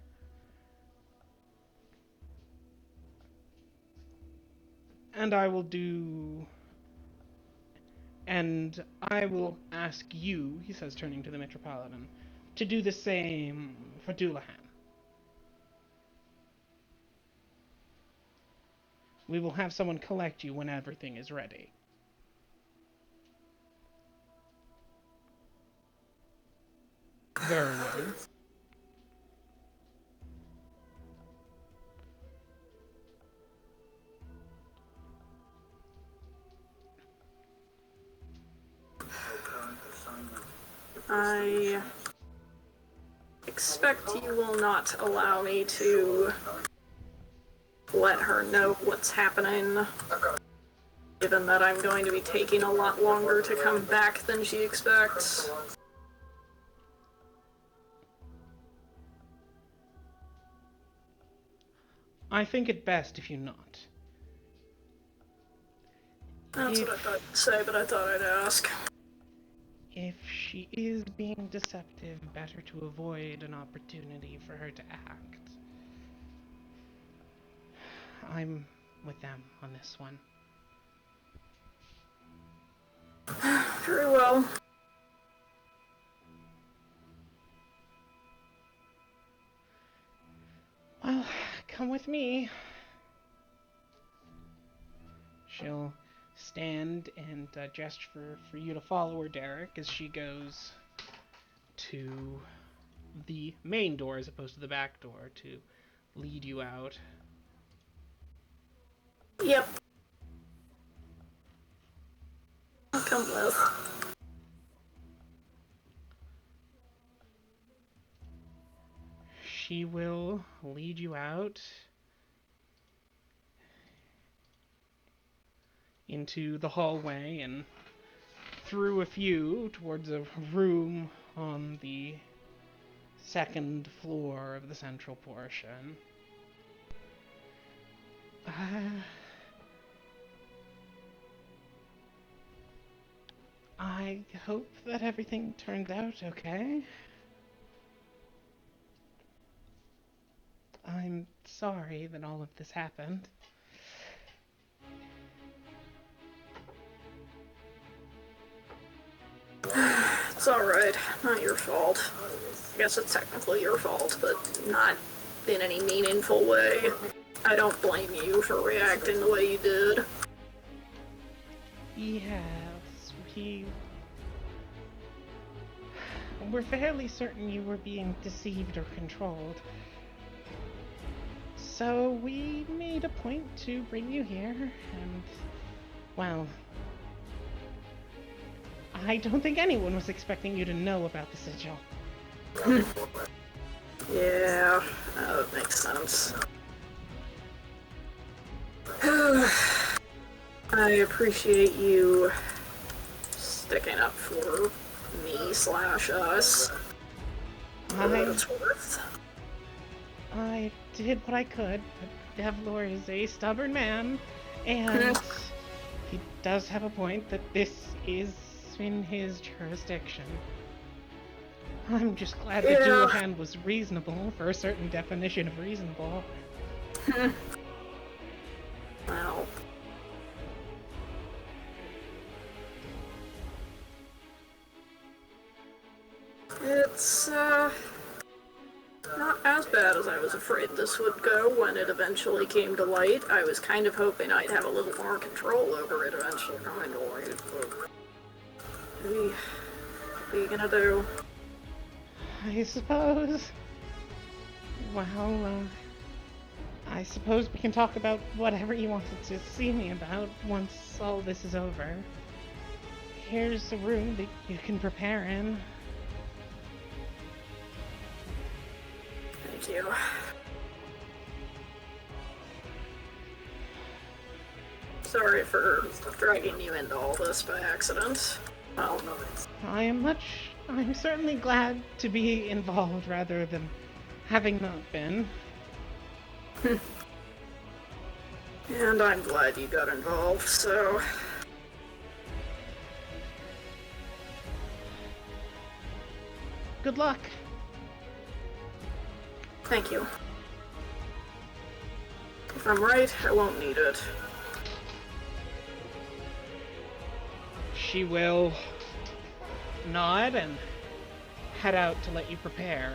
And I will do... And I will ask you, he says, turning to the Metropolitan, to do the same for Doulahan. We will have someone collect you when everything is ready. Very well. I expect you will not allow me to let her know what's happening, given that I'm going to be taking a lot longer to come back than she expects. I think it best if you not. That's what I thought you'd say, but I thought I'd ask. If she is being deceptive, better to avoid an opportunity for her to act. I'm with them on this one. Very well. Well, come with me. She'll stand and gesture for you to follow her, Derek, as she goes to the main door as opposed to the back door to lead you out. Yep. I'll come with. She will lead you out into the hallway and through a few towards a room on the second floor of the central portion. I hope that everything turned out okay. I'm sorry that all of this happened. It's alright. Not your fault. I guess it's technically your fault, but not in any meaningful way. I don't blame you for reacting the way you did. Yes, we're fairly certain you were being deceived or controlled. So we made a point to bring you here, and, well, I don't think anyone was expecting you to know about the sigil. Yeah, that makes sense. I appreciate you sticking up for me/us. For what it's worth. I did what I could, but Devlor is a stubborn man, and he does have a point that this is in his jurisdiction. I'm just glad that Doulahan was reasonable for a certain definition of reasonable. Well. It's, not as bad as I was afraid this would go when it eventually came to light. I was kind of hoping I'd have a little more control over it eventually coming to light, but... What are you gonna do? I suppose... Well, I suppose we can talk about whatever you wanted to see me about once all this is over. Here's a room that you can prepare in. Thank you. Sorry for dragging you into all this by accident. Well, I am much I'm certainly glad to be involved rather than having not been. And I'm glad you got involved, so... Good luck. Thank you. If I'm right, I won't need it. She will nod and head out to let you prepare.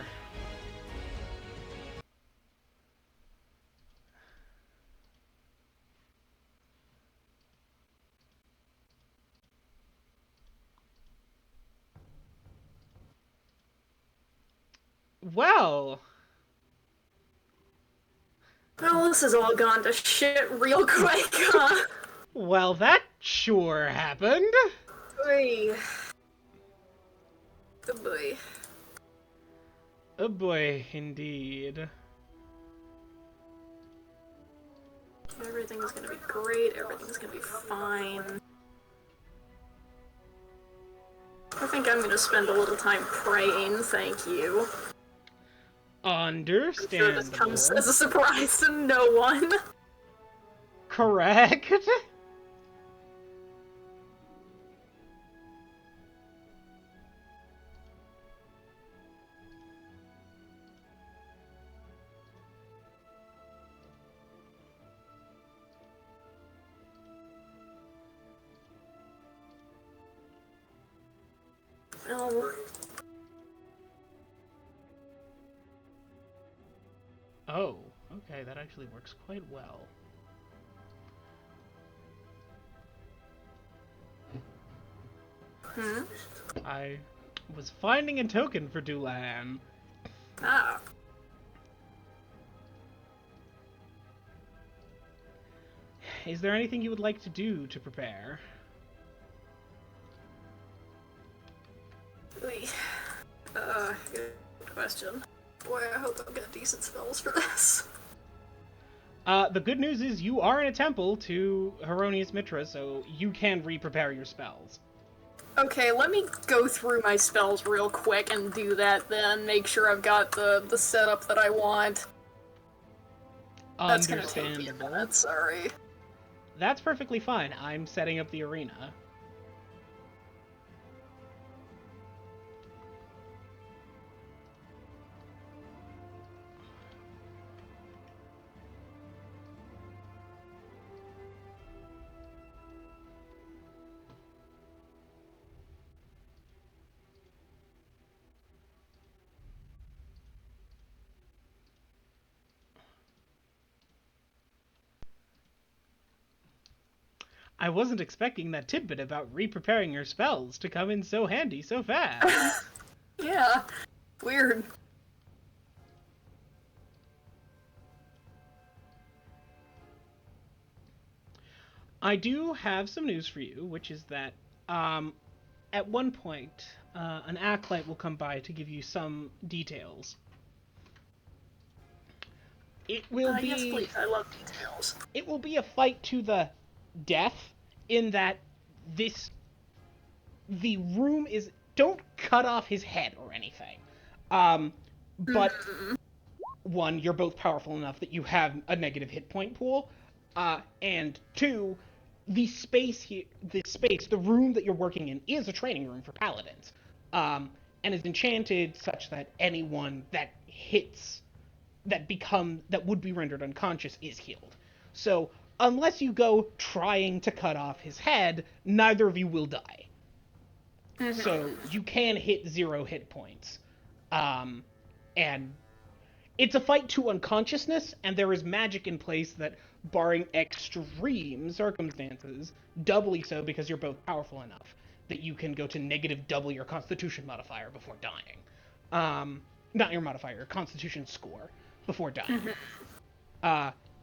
Well, Well, this has all gone to shit real quick, huh? well, that sure happened. Oy. Good boy. Oh boy, indeed. Everything's gonna be great, everything's gonna be fine. I think I'm gonna spend a little time praying, thank you. I'm sure Understandable. this comes as a surprise to no one. Correct. Well, Oh, okay, that actually works quite well. I was finding a token for Dulan. ah. Is there anything you would like to do to prepare? Oy. Good question. Boy, I hope I've got decent spells for this. The good news is you are in a temple to Heronius Mitra, so you can re-prepare your spells. Okay, let me go through my spells real quick and do that then. Make sure I've got the setup that I want. That's gonna take me a Understandable. minute, sorry. That's perfectly fine. I'm setting up the arena. I wasn't expecting that tidbit about re-preparing your spells to come in so handy so fast. Yeah, weird. I do have some news for you, which is that at one point, an acolyte will come by to give you some details. It will be Yes, please, I love details. it will be a fight to the death in that the room is, don't cut off his head or anything. But one, you're both powerful enough that you have a negative hit point pool, and two, the room that you're working in is a training room for paladins, and is enchanted such that anyone that would be rendered unconscious is healed. So unless you go trying to cut off his head, neither of you will die. So you can hit 0 hit points. And it's a fight to unconsciousness, and there is magic in place that, barring extreme circumstances, doubly so because you're both powerful enough, that you can go to negative double your constitution modifier before dying. Not your modifier, your constitution score before dying.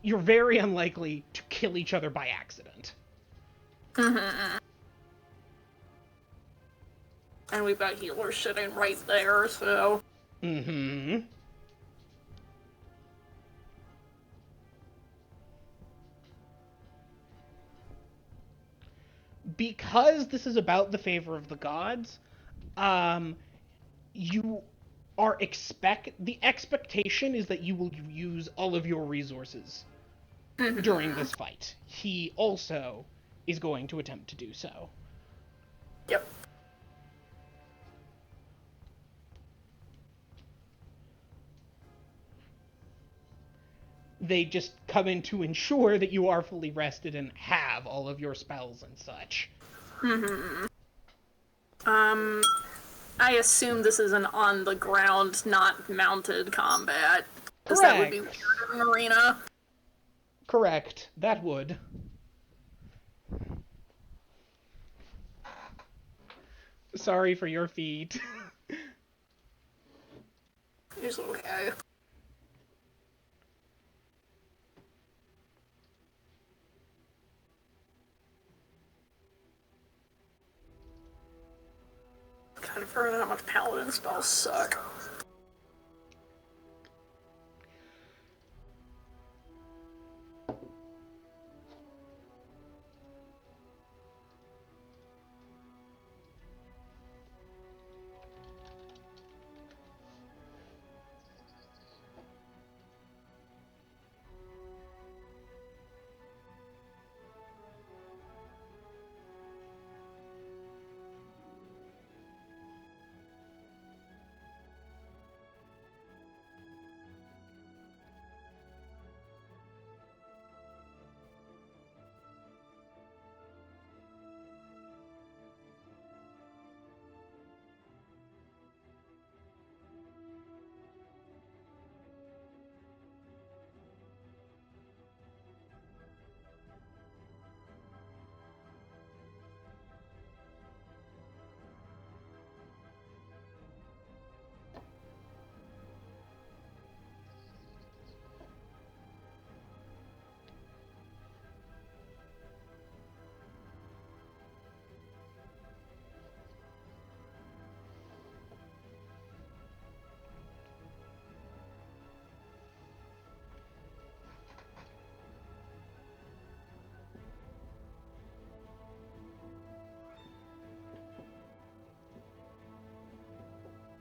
You're very unlikely to kill each other by accident. And we've got healers sitting right there, so... Mm-hmm. Because this is about the favor of the gods, you the expectation is that you will use all of your resources during this fight. He also is going to attempt to do so. Yep. They just come in to ensure that you are fully rested and have all of your spells and such. I assume this is an on-the-ground, not mounted combat. Because Correct. that would be weird in an arena. Correct. That would. Sorry for your feet. It's okay. God, I forgot how much paladin spells suck.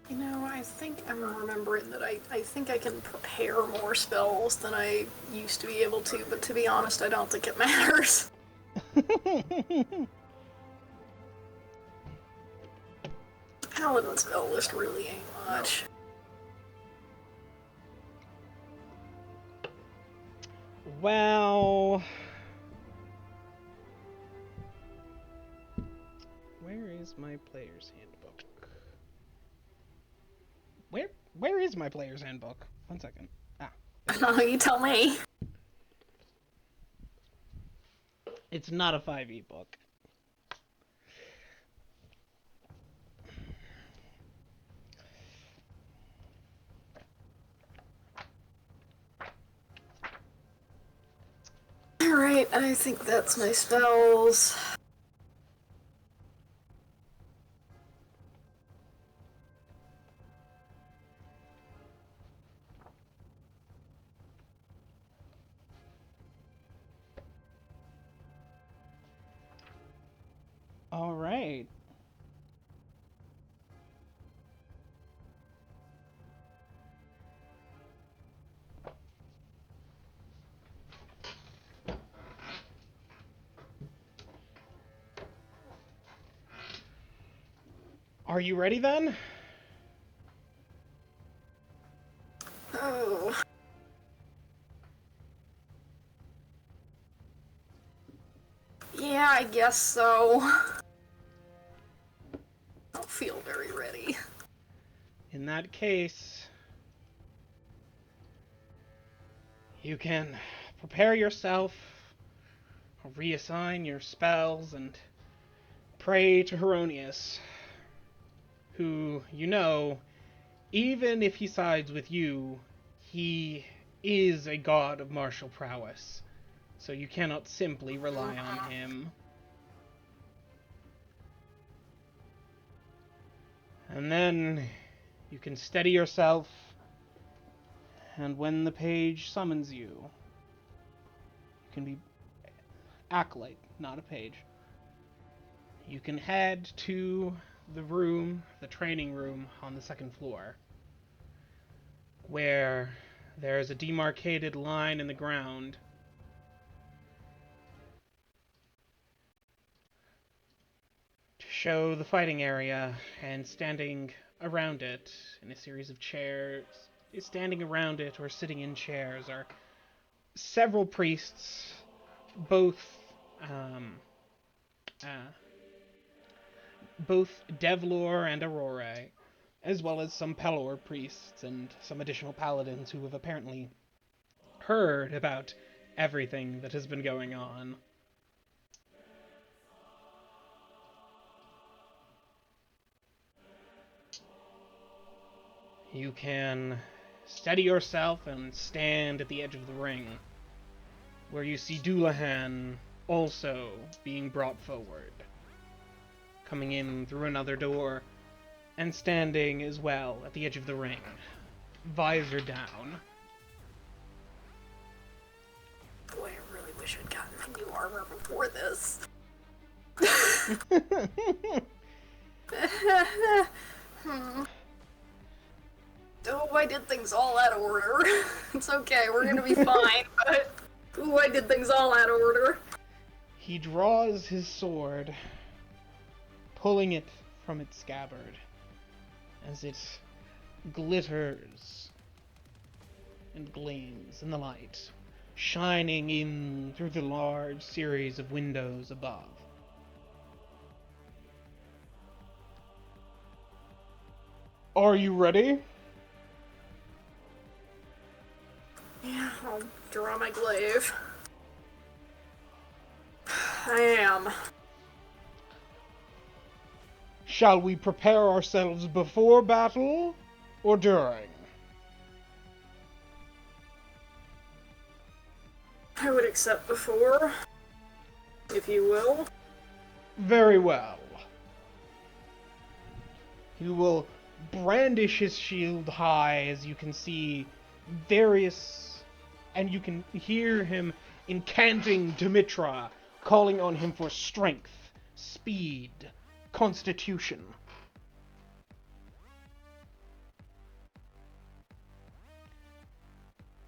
You know, I think I'm remembering that I think I can prepare more spells than I used to be able to, but to be honest, I don't think it matters. Paladin spell list really ain't much. Well... Where is my player's handbook? Where is my player's handbook? 1 second. Ah. You tell me. It's not a 5e book. Alright, I think that's my spells. All right. Are you ready then? Oh. Yeah, I guess so. I don't feel very ready. In that case, you can prepare yourself, reassign your spells, and pray to Heronius, who, you know, even if he sides with you, he is a god of martial prowess, so you cannot simply rely on him. And then you can steady yourself, and when the page summons you, you can be acolyte, not a page. You can head to the training room on the second floor, where there's a demarcated line in the ground to show the fighting area, and standing around it in a series of chairs, standing around it or sitting in chairs, are several priests, both Devlor and Aurora, as well as some Pelor priests and some additional paladins who have apparently heard about everything that has been going on. You can steady yourself and stand at the edge of the ring, where you see Dullahan also being brought forward, coming in through another door, and standing as well at the edge of the ring, visor down. Boy, I really wish I'd gotten my new armor before this. Oh, I did things all out of order. It's okay, we're gonna be fine, but... Ooh, I did things all out of order. He draws his sword, pulling it from its scabbard, as it glitters and gleams in the light, shining in through the large series of windows above. Are you ready? Yeah, I'll draw my glaive. I am. Shall we prepare ourselves before battle or during? I would accept before, if you will. Very well. He will brandish his shield high, as you can see and you can hear him incanting Dimitra, calling on him for strength, speed, constitution.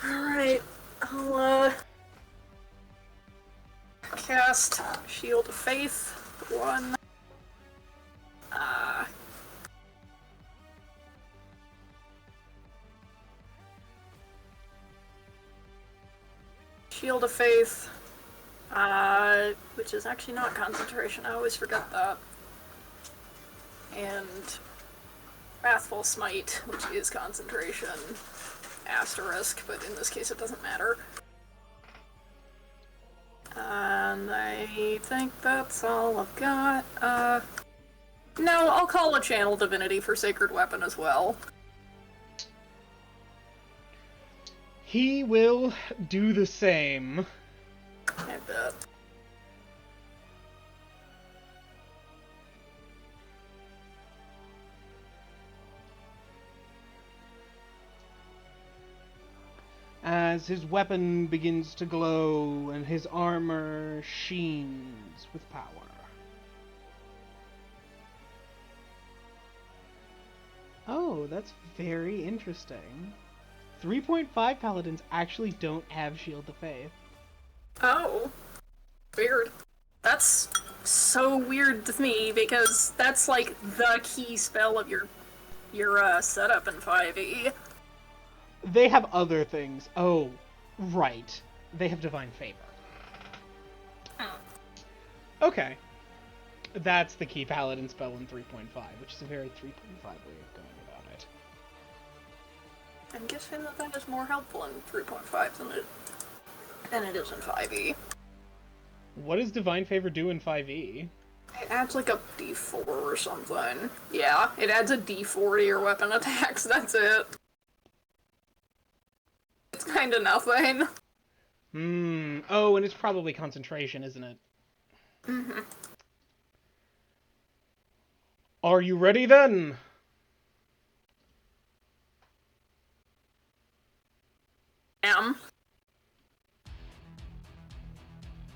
Alright, I'll, cast Shield of Faith. 1. Shield of Faith, which is actually not concentration, I always forget that. And Wrathful Smite, which is concentration, asterisk, but in this case it doesn't matter. And I think that's all I've got. No, I'll call a Channel Divinity for Sacred Weapon as well. He will do the same. I bet. As his weapon begins to glow and his armor sheens with power. Oh, that's very interesting. 3.5 paladins actually don't have Shield of Faith. Oh. Weird. That's so weird to me, because that's like the key spell of your setup in 5e. They have other things. Oh, right. They have Divine Favor. Oh. Okay. That's the key paladin spell in 3.5, which is a very 3.5 way of going about it. I'm guessing that is more helpful in 3.5 than it is in 5e. What does Divine Favor do in 5e? It adds like a d4 or something. Yeah, it adds a d4 to your weapon attacks, that's it. It's kinda nothing. Oh, and it's probably concentration, isn't it? Mm-hmm. Are you ready then?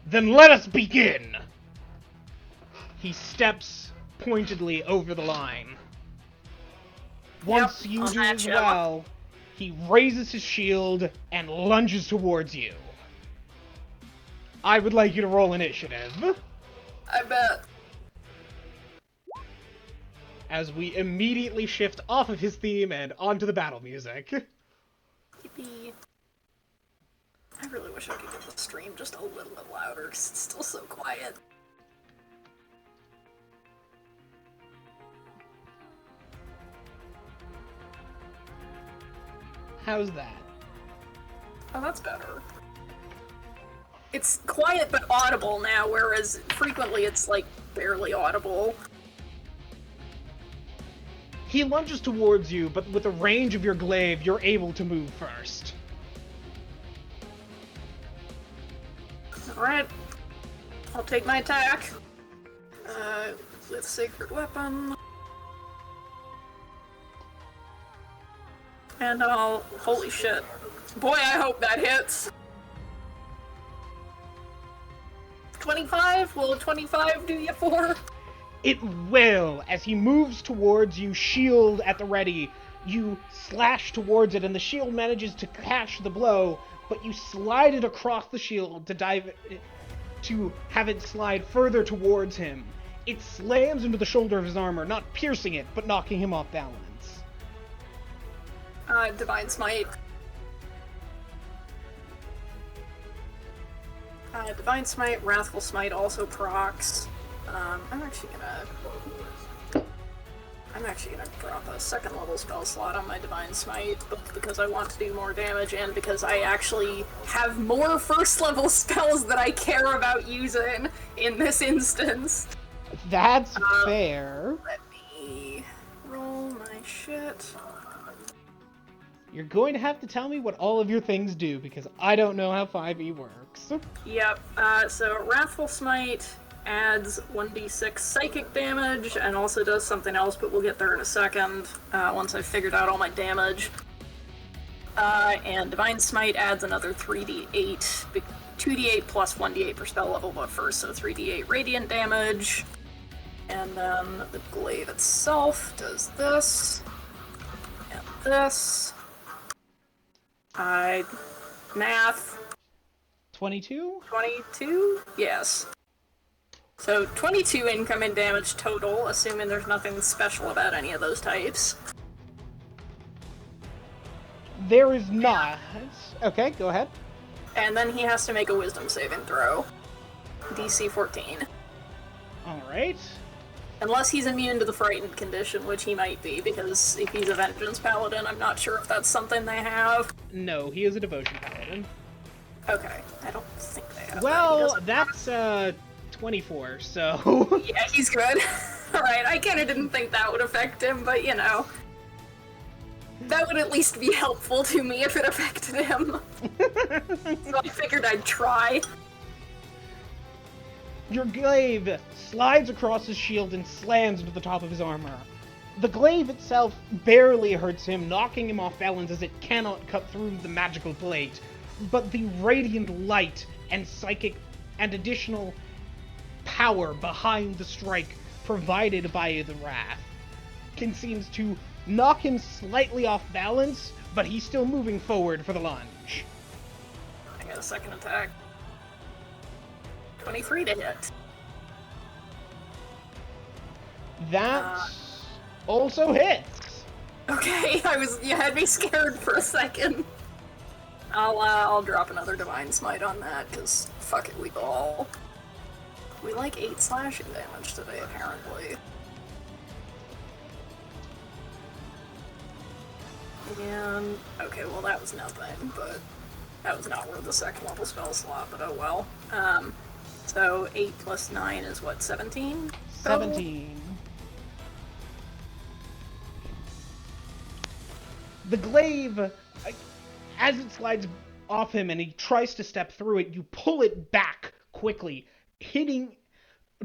Then let us begin! He steps pointedly over the line. Once you I'll do match as him. well, he raises his shield and lunges towards you. I would like you to roll initiative, I bet. as we immediately shift off of his theme and onto the battle music. Yippee. I really wish I could get the stream just a little bit louder, because it's still so quiet. How's that? Oh, that's better. It's quiet but audible now, whereas frequently it's, like, barely audible. He lunges towards you, but with the range of your glaive, you're able to move first. Alright. I'll take my attack. With Sacred Weapon. And I'll... Holy shit. Boy, I hope that hits! 25? Will 25 do you for? It will. As he moves towards you, shield at the ready, you slash towards it, and the shield manages to catch the blow, but you slide it across the shield to have it slide further towards him. It slams into the shoulder of his armor, not piercing it, but knocking him off balance. Divine Smite. Divine Smite, Wrathful Smite also procs. I'm actually gonna drop a second level spell slot on my Divine Smite, both because I want to do more damage and because I actually have more first level spells that I care about using in this instance. That's fair. Let me roll my shit. You're going to have to tell me what all of your things do, because I don't know how 5e works. Yep, so Wrathful Smite adds 1d6 psychic damage, and also does something else, but we'll get there in a second, once I've figured out all my damage. And Divine Smite adds another 3d8, 2d8 plus 1d8 per spell level, but first, so 3d8 radiant damage. And then the glaive itself does this, and this. Math. 22? 22? Yes. So 22 incoming damage total, assuming there's nothing special about any of those types. There is not. Okay, go ahead. And then he has to make a wisdom saving throw. DC 14. Alright. Unless he's immune to the frightened condition, which he might be, because if he's a vengeance paladin, I'm not sure if that's something they have. No, he is a devotion paladin. Okay, I don't think they have Well, that. that's 24, so... Yeah, he's good. Alright, I kinda didn't think that would affect him, but you know. That would at least be helpful to me if it affected him. So I figured I'd try. Your glaive slides across his shield and slams into the top of his armor. The glaive itself barely hurts him, knocking him off balance as it cannot cut through the magical plate, but the radiant light and psychic and additional power behind the strike provided by the Wrath seems to knock him slightly off balance, but he's still moving forward for the lunge. I got a second attack. 23 to hit. That also hits. Okay, you had me scared for a second. I'll drop another Divine Smite on that, because fuck it, we ball. We like 8 slashing damage today, apparently. And, okay, well that was nothing, but that was not worth the second level spell slot, but oh well. So 8 plus 9 is what, 17? 17. The glaive, as it slides off him and he tries to step through it, you pull it back quickly,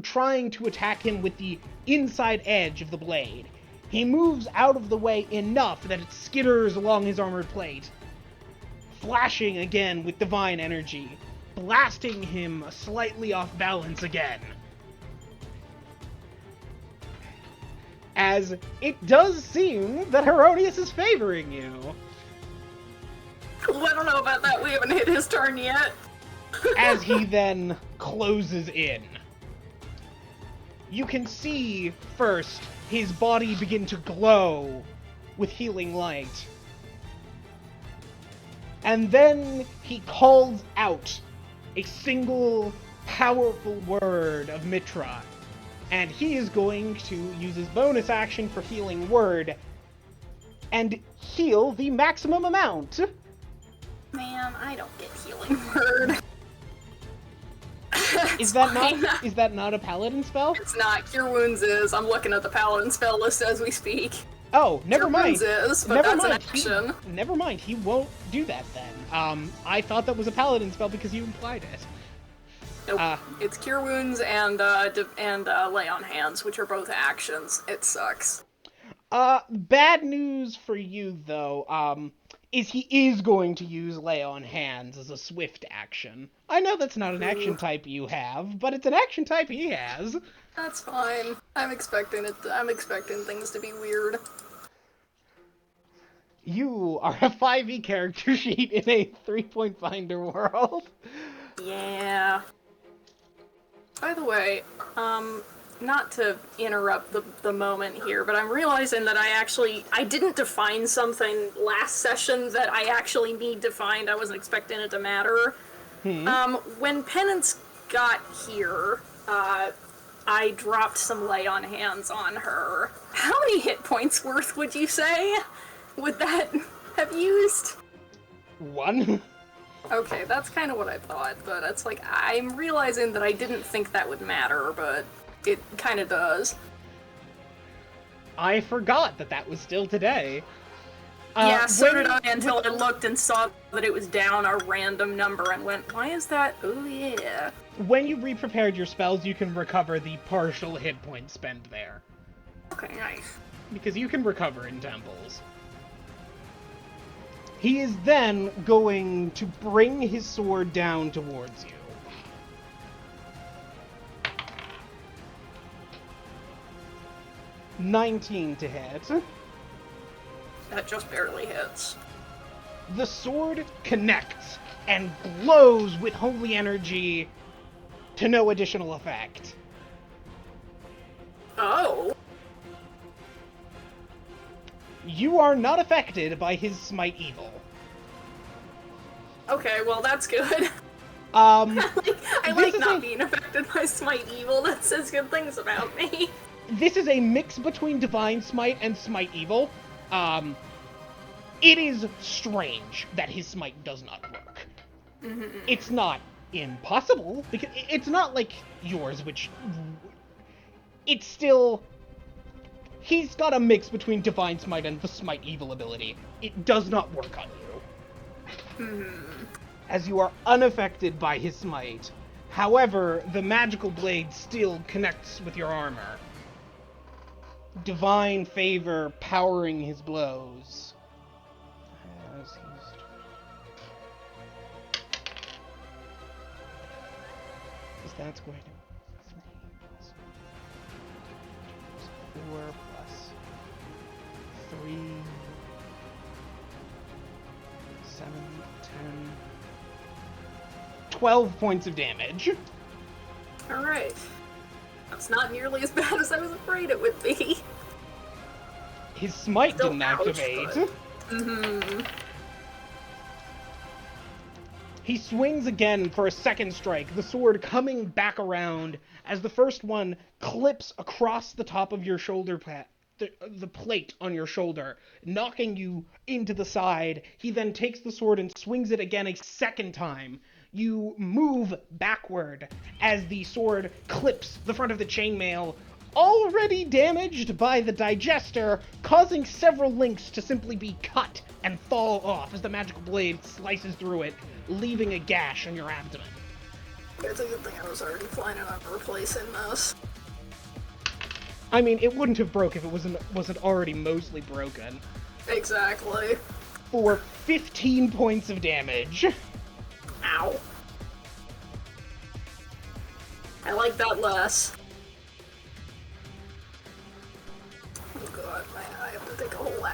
trying to attack him with the inside edge of the blade. He moves out of the way enough that it skitters along his armored plate, flashing again with divine energy, blasting him slightly off balance again. as it does seem that Herodias is favoring you. Well, I don't know about that. We haven't hit his turn yet. As he then closes in. You can see, first, his body begin to glow with healing light. And then he calls out a single powerful word of Mitra. And he is going to use his bonus action for Healing Word and heal the maximum amount. Man, I don't get Healing Word. Is that not a paladin spell? It's not. Cure Wounds is. I'm looking at the paladin spell list as we speak. Oh, never Cure mind. Wounds is, but Never that's an mind. action. Never mind. He won't do that then. I thought that was a paladin spell because you implied it. Nope. It's Cure Wounds and Lay on Hands, which are both actions. It sucks. Bad news for you though. Is he is going to use Lay on Hands as a swift action. I know that's not an action type you have, but it's an action type he has. That's fine. I'm expecting things to be weird. You are a 5e character sheet in a 3-point finder world. Yeah. By the way, not to interrupt the moment here, but I'm realizing that I didn't define something last session that I actually need defined. I wasn't expecting it to matter. When Penance got here, I dropped some Lay on Hands on her. How many hit points worth would you say would that have used? 1. Okay, that's kind of what I thought, but it's like, I'm realizing that I didn't think that would matter, but it kind of does. I forgot that was still today. Yeah, so did I until I looked and saw that it was down a random number and went, why is that? Oh yeah. When you re-prepared your spells, you can recover the partial hit point spent there. Okay, nice. Because you can recover in temples. He is then going to bring his sword down towards you. $19 to hit. That just barely hits. The sword connects and glows with holy energy to no additional effect. Oh. You are not affected by his Smite Evil. Okay, well that's good. I like not being affected by Smite Evil. That says good things about me. This is a mix between Divine Smite and Smite Evil. It is strange that his Smite does not work. It's not impossible, because it's not like yours, which... It's still... He's got a mix between Divine Smite and the Smite Evil ability. It does not work on you. As you are unaffected by his Smite. However, the magical blade still connects with your armor. Divine favor powering his blows. As he's... Because that's going to be 3 plus 4 plus 3, 7, 10, 12 points of damage. Alright. That's not nearly as bad as I was afraid it would be. His smite Still didn't ouch, activate. but- He swings again for a second strike, the sword coming back around as the first one clips across the top of your shoulder the plate on your shoulder, knocking you into the side. He then takes the sword and swings it again a second time. You move backward as the sword clips the front of the chainmail, already damaged by the digester, causing several links to simply be cut and fall off as the magical blade slices through it, leaving a gash on your abdomen. It's a good thing I was already planning on replacing this. I mean, it wouldn't have broke if it wasn't already mostly broken. Exactly. For 15 points of damage. Ow. I like that less.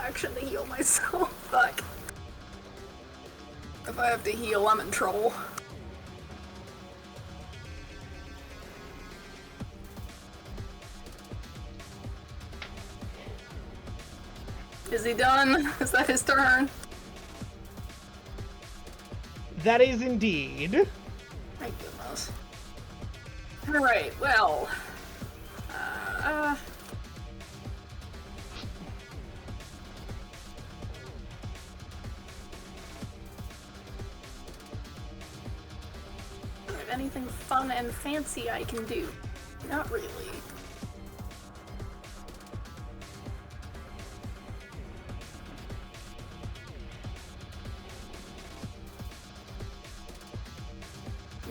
action to heal myself. Fuck. If I have to heal, I'm in trouble. Is he done? Is that his turn? That is indeed. Thank goodness. Alright, well... anything fun and fancy I can do? Not really.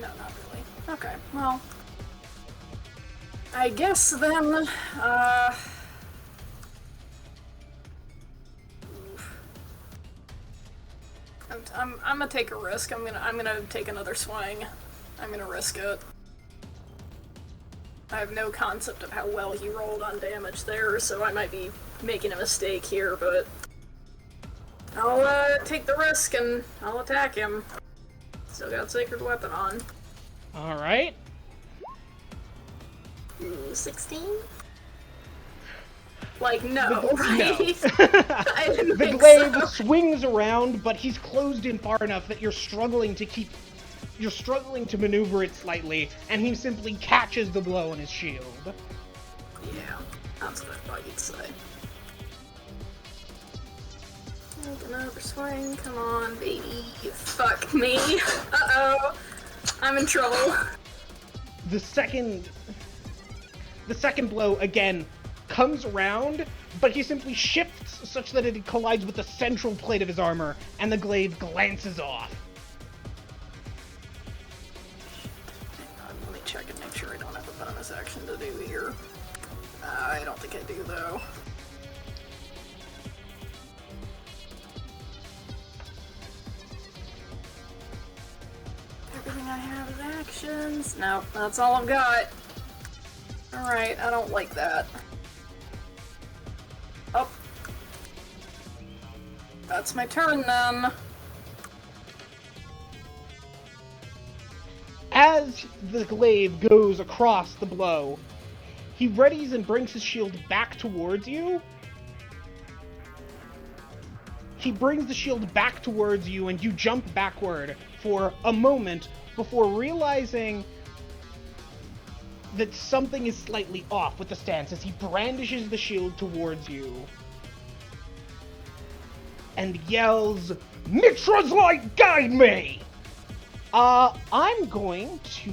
No, not really. Okay, well... I guess then, I'm gonna take a risk. I'm gonna take another swing. I'm gonna risk it. I have no concept of how well he rolled on damage there, so I might be making a mistake here, but I'll take the risk and I'll attack him. Still got Sacred Weapon on. Alright. Ooh, 16? Like, no, right? I didn't The think glaive so. swings around, but he's closed in far enough that you're struggling to maneuver it slightly, and he simply catches the blow on his shield. Yeah, that's what I thought you'd say. Make another swing, come on, baby. Fuck me. Uh-oh. I'm in trouble. The second blow, again, comes around, but he simply shifts such that it collides with the central plate of his armor, and the glaive glances off. Hang on, let me check and make sure I don't have a bonus action to do here. I don't think I do, though. Everything I have is actions. No, that's all I've got. Alright, I don't like that. Oh. That's my turn, then. As the glaive goes across the blow, he readies and brings his shield back towards you. He brings the shield back towards you, and you jump backward for a moment before realizing that something is slightly off with the stance as he brandishes the shield towards you and yells, "Mitra's light, guide me!" I'm going to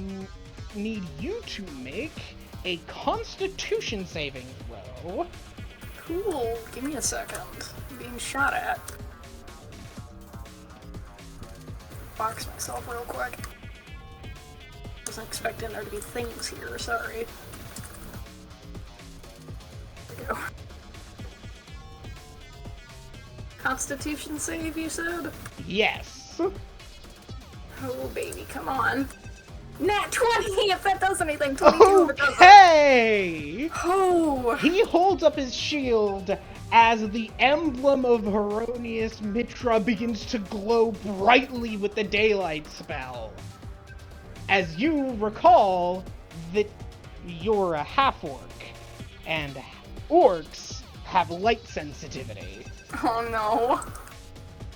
need you to make a Constitution saving throw. Cool, give me a second. I'm being shot at. Box myself real quick. Wasn't expecting there to be things here, sorry. There we go. Constitution save, you said? Yes. Oh, baby, come on. Nat 20, if that does anything. 22 if it doesn't. Okay! Oh! He holds up his shield as the emblem of Heronius Mitra begins to glow brightly with the daylight spell. As you recall that you're a half-orc, and orcs have light sensitivity. Oh no.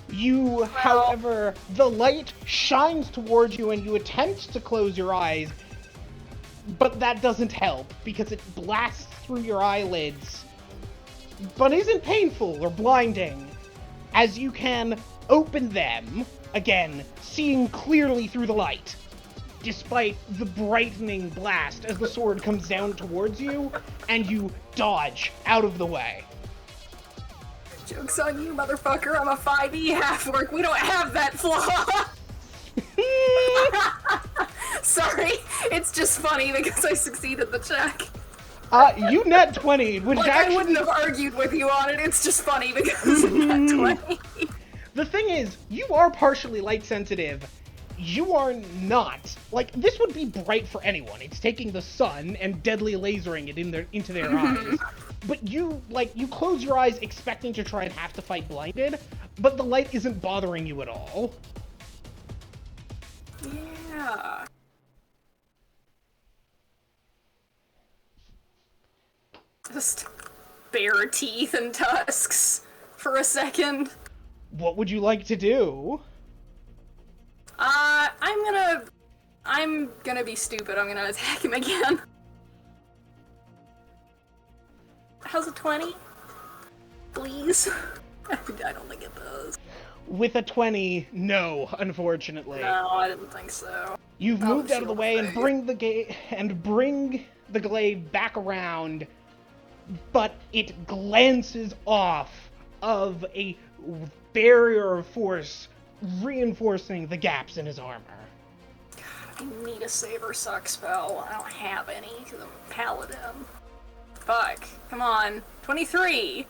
You, however, the light shines towards you and you attempt to close your eyes, but that doesn't help because it blasts through your eyelids, but isn't painful or blinding, as you can open them, again, seeing clearly through the light, despite the brightening blast as the sword comes down towards you, and you dodge out of the way. Joke's on you, motherfucker. I'm a 5e half-orc. We don't have that flaw. Sorry, it's just funny because I succeeded the check. You net 20, which Like, actually... I wouldn't have argued with you on it. It's just funny because of net 20. The thing is, you are partially light sensitive. You are not. Like, this would be bright for anyone. It's taking the sun and deadly lasering it into their eyes. but you close your eyes expecting to try and have to fight blinded, but the light isn't bothering you at all. Yeah. Just bare teeth and tusks for a second. What would you like to do? I'm gonna be stupid. I'm gonna attack him again. How's a 20? Please? I don't think it does. With a 20, no, unfortunately. No, I didn't think so. You've Oh, moved out of the way and sure. bring the glaive back around, but it glances off of a barrier of force, reinforcing the gaps in his armor. I need a Saber Suck spell. I don't have any because I'm a paladin. Fuck. Come on. 23!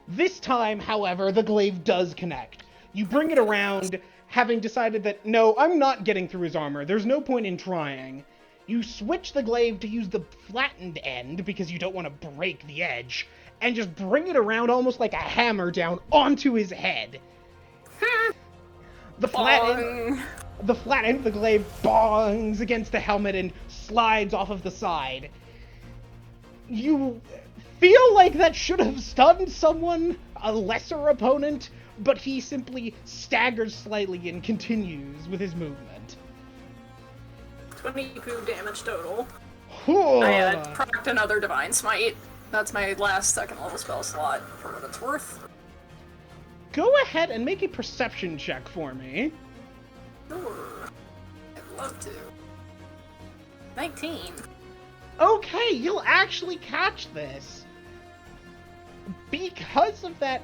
This time, however, the glaive does connect. You bring it around, having decided that, no, I'm not getting through his armor. There's no point in trying. You switch the glaive to use the flattened end, because you don't want to break the edge, and just bring it around almost like a hammer down onto his head. The flat end of the glaive bongs against the helmet and slides off of the side. You feel like that should have stunned someone, a lesser opponent, but he simply staggers slightly and continues with his movement. 22 damage total. I had procced another Divine Smite. That's my last second level spell slot, for what it's worth. Go ahead and make a perception check for me. Sure. I'd love to. 19. Okay, you'll actually catch this. Because of that,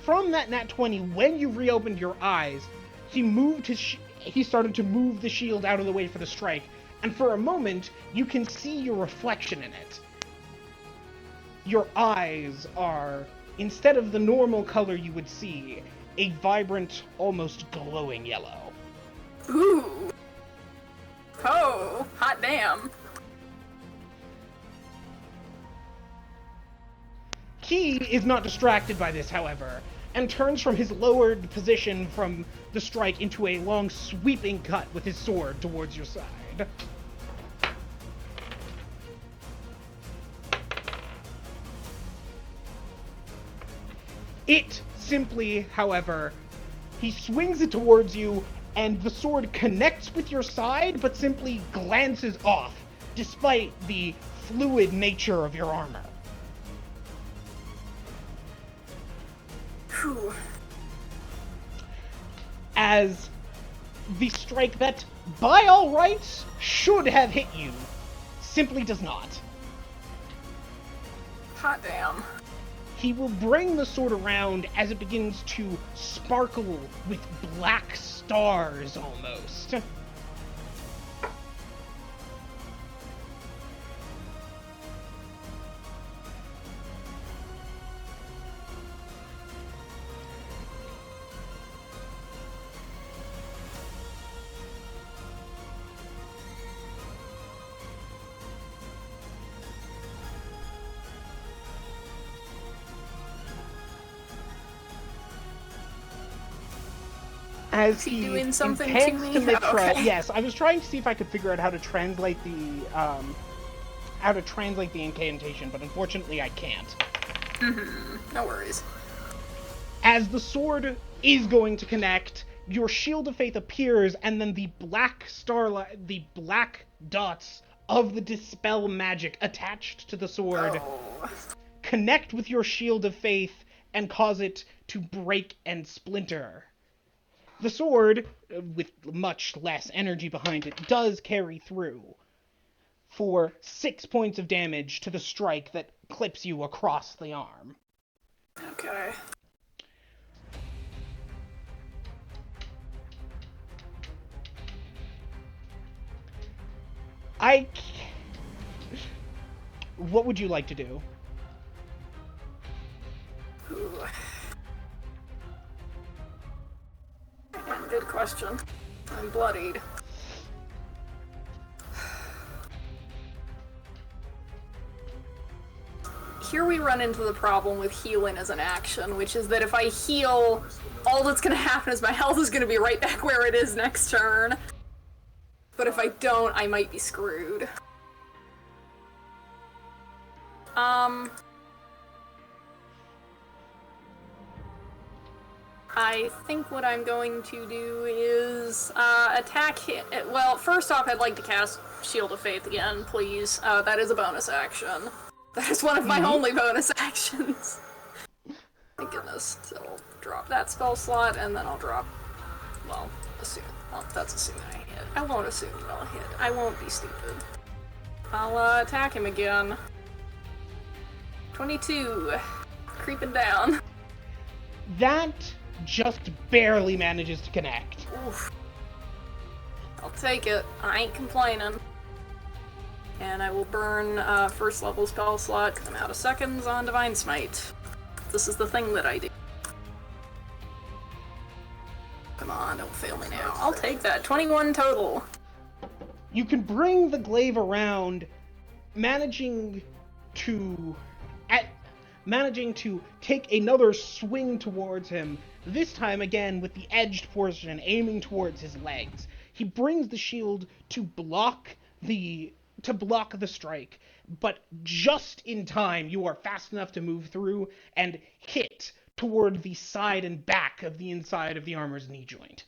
from that nat 20, when you reopened your eyes, he started to move the shield out of the way for the strike, and for a moment, you can see your reflection in it. Your eyes are, instead of the normal color you would see, a vibrant, almost glowing yellow. Ooh. Oh, hot damn. He is not distracted by this, however, and turns from his lowered position from the strike into a long sweeping cut with his sword towards your side. It simply, however, he swings it towards you, and the sword connects with your side, but simply glances off, despite the fluid nature of your armor. Whew. As the strike that, by all rights, should have hit you, simply does not. Hot damn. He will bring the sword around as it begins to sparkle with black stars, almost. As he doing something to intends me? make sure, Okay. yes, I was trying to see if I could figure out how to translate the incantation, but unfortunately I can't. No worries. As the sword is going to connect, your shield of faith appears, and then the black dots of the dispel magic attached to the sword Oh. connect with your shield of faith and cause it to break and splinter. The sword, with much less energy behind it, does carry through for 6 points of damage to the strike that clips you across the arm. Okay. What would you like to do? Ooh. Good question. I'm bloodied. here we run into the problem with healing as an action, which is that if I heal, all that's gonna happen is my health is gonna be right back where it is next turn. But if I don't, I might be screwed. I think what I'm going to do is attack him. Well, first off, I'd like to cast Shield of Faith again, please. That is a bonus action. That is one of my only bonus actions. Thank goodness. So I'll drop that spell slot, and then I'll drop... Well, assume... Well, that's assuming I hit. I won't assume that I'll hit. I won't be stupid. I'll attack him again. 22. Creeping down. That just barely manages to connect. Oof. I'll take it. I ain't complaining. And I will burn first level spell slot because I'm out of seconds on Divine Smite. This is the thing that I do. Come on, don't fail me now. I'll take that. 21 total. You can bring the glaive around, managing to take another swing towards him, this time again with the edged portion aiming towards his legs. He brings the shield to block the strike, but just in time you are fast enough to move through and hit toward the side and back of the inside of the armor's knee joint.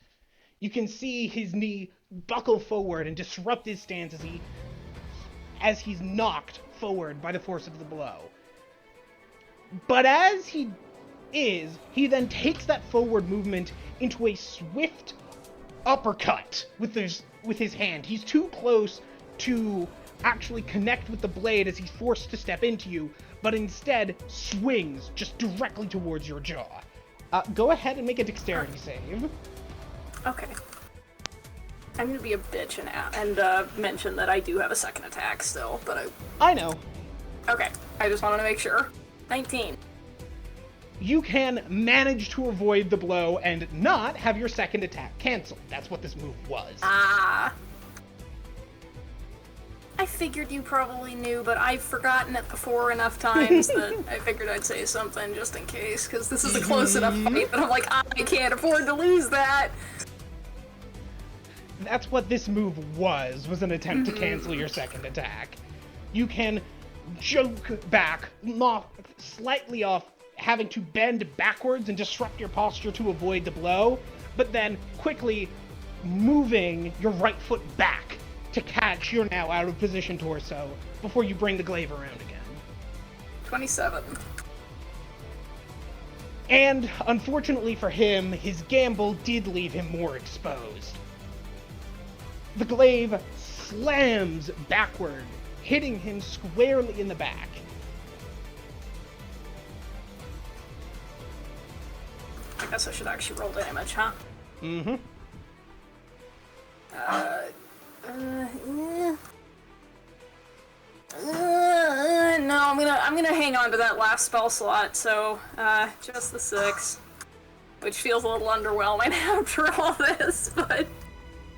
You can see his knee buckle forward and disrupt his stance as he's knocked forward by the force of the blow. But as he then takes that forward movement into a swift uppercut with his hand. He's too close to actually connect with the blade as he's forced to step into you, but instead swings just directly towards your jaw. Go ahead and make a dexterity save. Okay. I'm gonna be a bitch and mention that I do have a second attack still, but I know. Okay, I just wanted to make sure. 19. You can manage to avoid the blow and not have your second attack canceled. That's what this move was. I figured you probably knew, but I've forgotten it before enough times that I figured I'd say something just in case, because this is a close enough fight that I'm like, I can't afford to lose that. That's what this move was an attempt to cancel your second attack. You can joke back, knock slightly off, having to bend backwards and disrupt your posture to avoid the blow, but then quickly moving your right foot back to catch your now out of position torso before you bring the glaive around again. 27. And unfortunately for him, his gamble did leave him more exposed. The glaive slams backward, hitting him squarely in the back. I guess I should actually roll damage, huh? Mm-hmm. No, I'm gonna hang on to that last spell slot, so, just the 6. Which feels a little underwhelming after all this, but...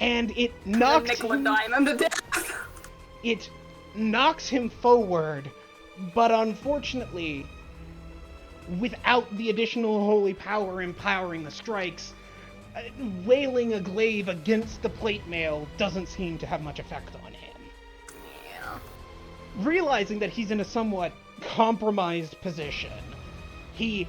And it knocks nickel and dime him to death. It knocks him forward, but unfortunately, without the additional holy power empowering the strikes, wailing a glaive against the plate mail doesn't seem to have much effect on him. Yeah. Realizing that he's in a somewhat compromised position, he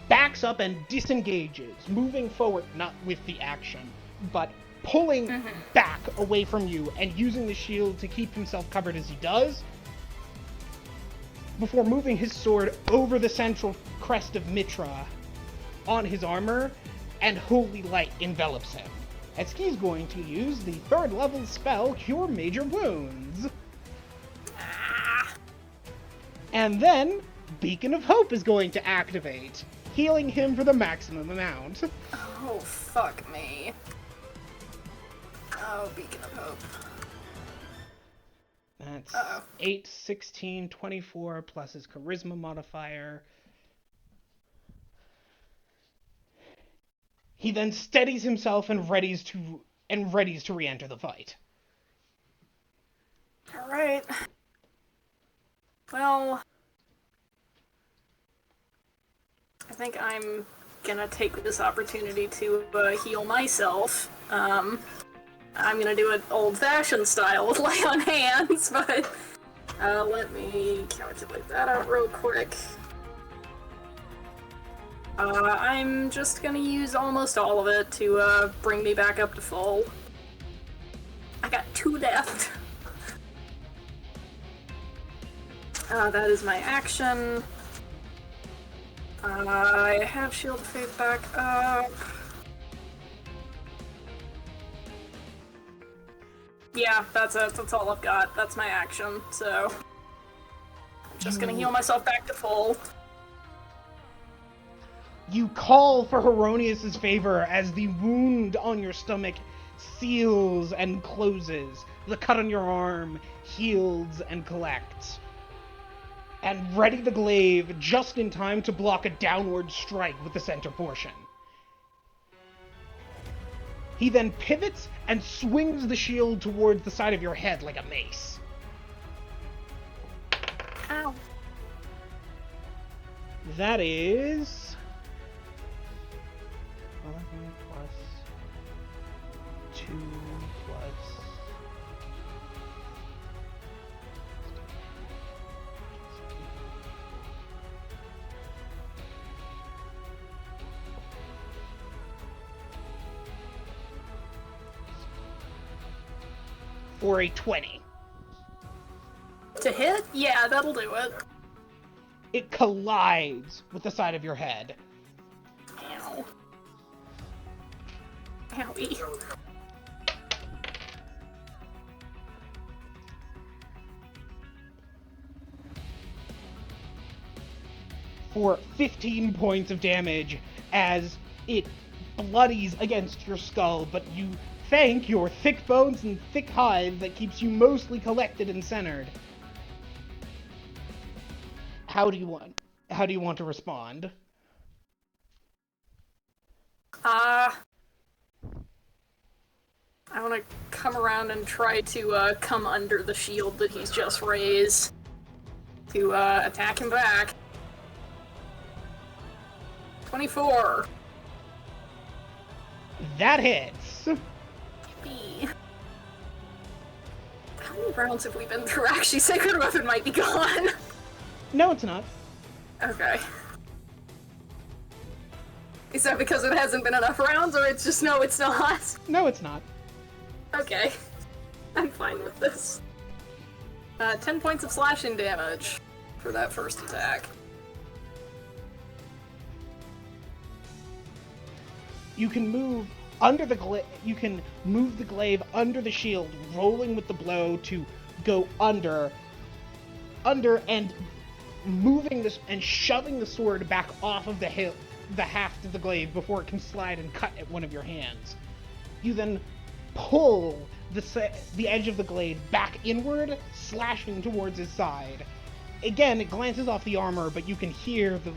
backs up and disengages, moving forward, not with the action, but pulling back away from you and using the shield to keep himself covered as he does, before moving his sword over the central crest of Mitra on his armor, and holy light envelops him, as he's going to use the 3rd level spell Cure Major Wounds. And then, Beacon of Hope is going to activate, healing him for the maximum amount. Oh, fuck me. Oh, Beacon of Hope. That's 8, 16, 24 plus his charisma modifier. He then steadies himself and readies to re-enter the fight. Alright. Well, I think I'm gonna take this opportunity to heal myself. I'm gonna do it old-fashioned style with lay on hands, but let me calculate that out real quick. I'm just gonna use almost all of it to bring me back up to full. I got 2 left. That is my action. I have Shield of Faith back up. Yeah, that's it. That's all I've got. That's my action, so... I'm just gonna heal myself back to full. You call for Heronius' favor as the wound on your stomach seals and closes. The cut on your arm heals and collects. And ready the glaive just in time to block a downward strike with the center portion. He then pivots and swings the shield towards the side of your head like a mace. Ow. That is 11 plus 2 plus... for a 20. To hit? Yeah, that'll do it. It collides with the side of your head. Ow. Owie. For 15 points of damage as it bloodies against your skull, but you thank your thick bones and thick hide that keeps you mostly collected and centered. How do you want to respond? I want to come around and try to come under the shield that he's just raised to attack him back. 24. That hits. Yippee. How many rounds have we been through? Actually, Sacred Weapon might be gone. No, it's not. Okay. Is that because it hasn't been enough rounds, or it's just no, it's not? No, it's not. Okay. I'm fine with this. 10 points of slashing damage for that first attack. You can move under the you can move the glaive under the shield, rolling with the blow to go under and moving this and shoving the sword back off of the haft of the glaive before it can slide and cut at one of your hands. You then pull the edge of the glaive back inward, slashing towards his side. Again, it glances off the armor, but you can hear the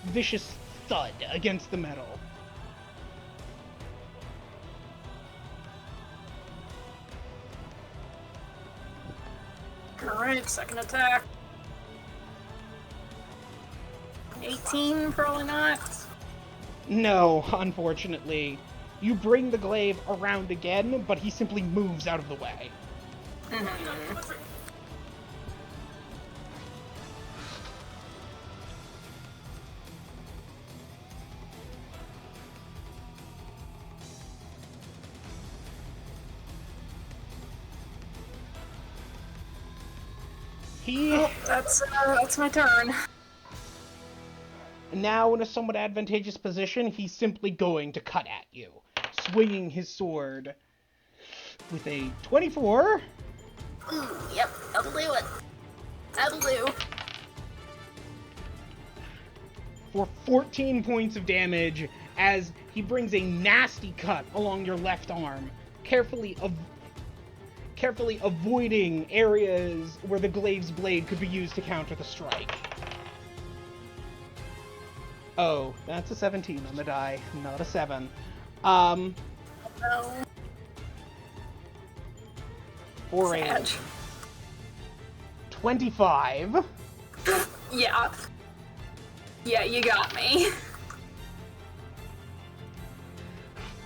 vicious thud against the metal. Alright, second attack. 18, probably not. No, unfortunately. You bring the glaive around again, but he simply moves out of the way. That's my turn. Now, in a somewhat advantageous position, he's simply going to cut at you, swinging his sword with a 24. Yep, that'll do it. That'll do. For 14 points of damage as he brings a nasty cut along your left arm, carefully avoiding areas where the glaive's blade could be used to counter the strike. Oh, that's a 17 on the die, not a 7. No. For a 25. Yeah. Yeah, you got me.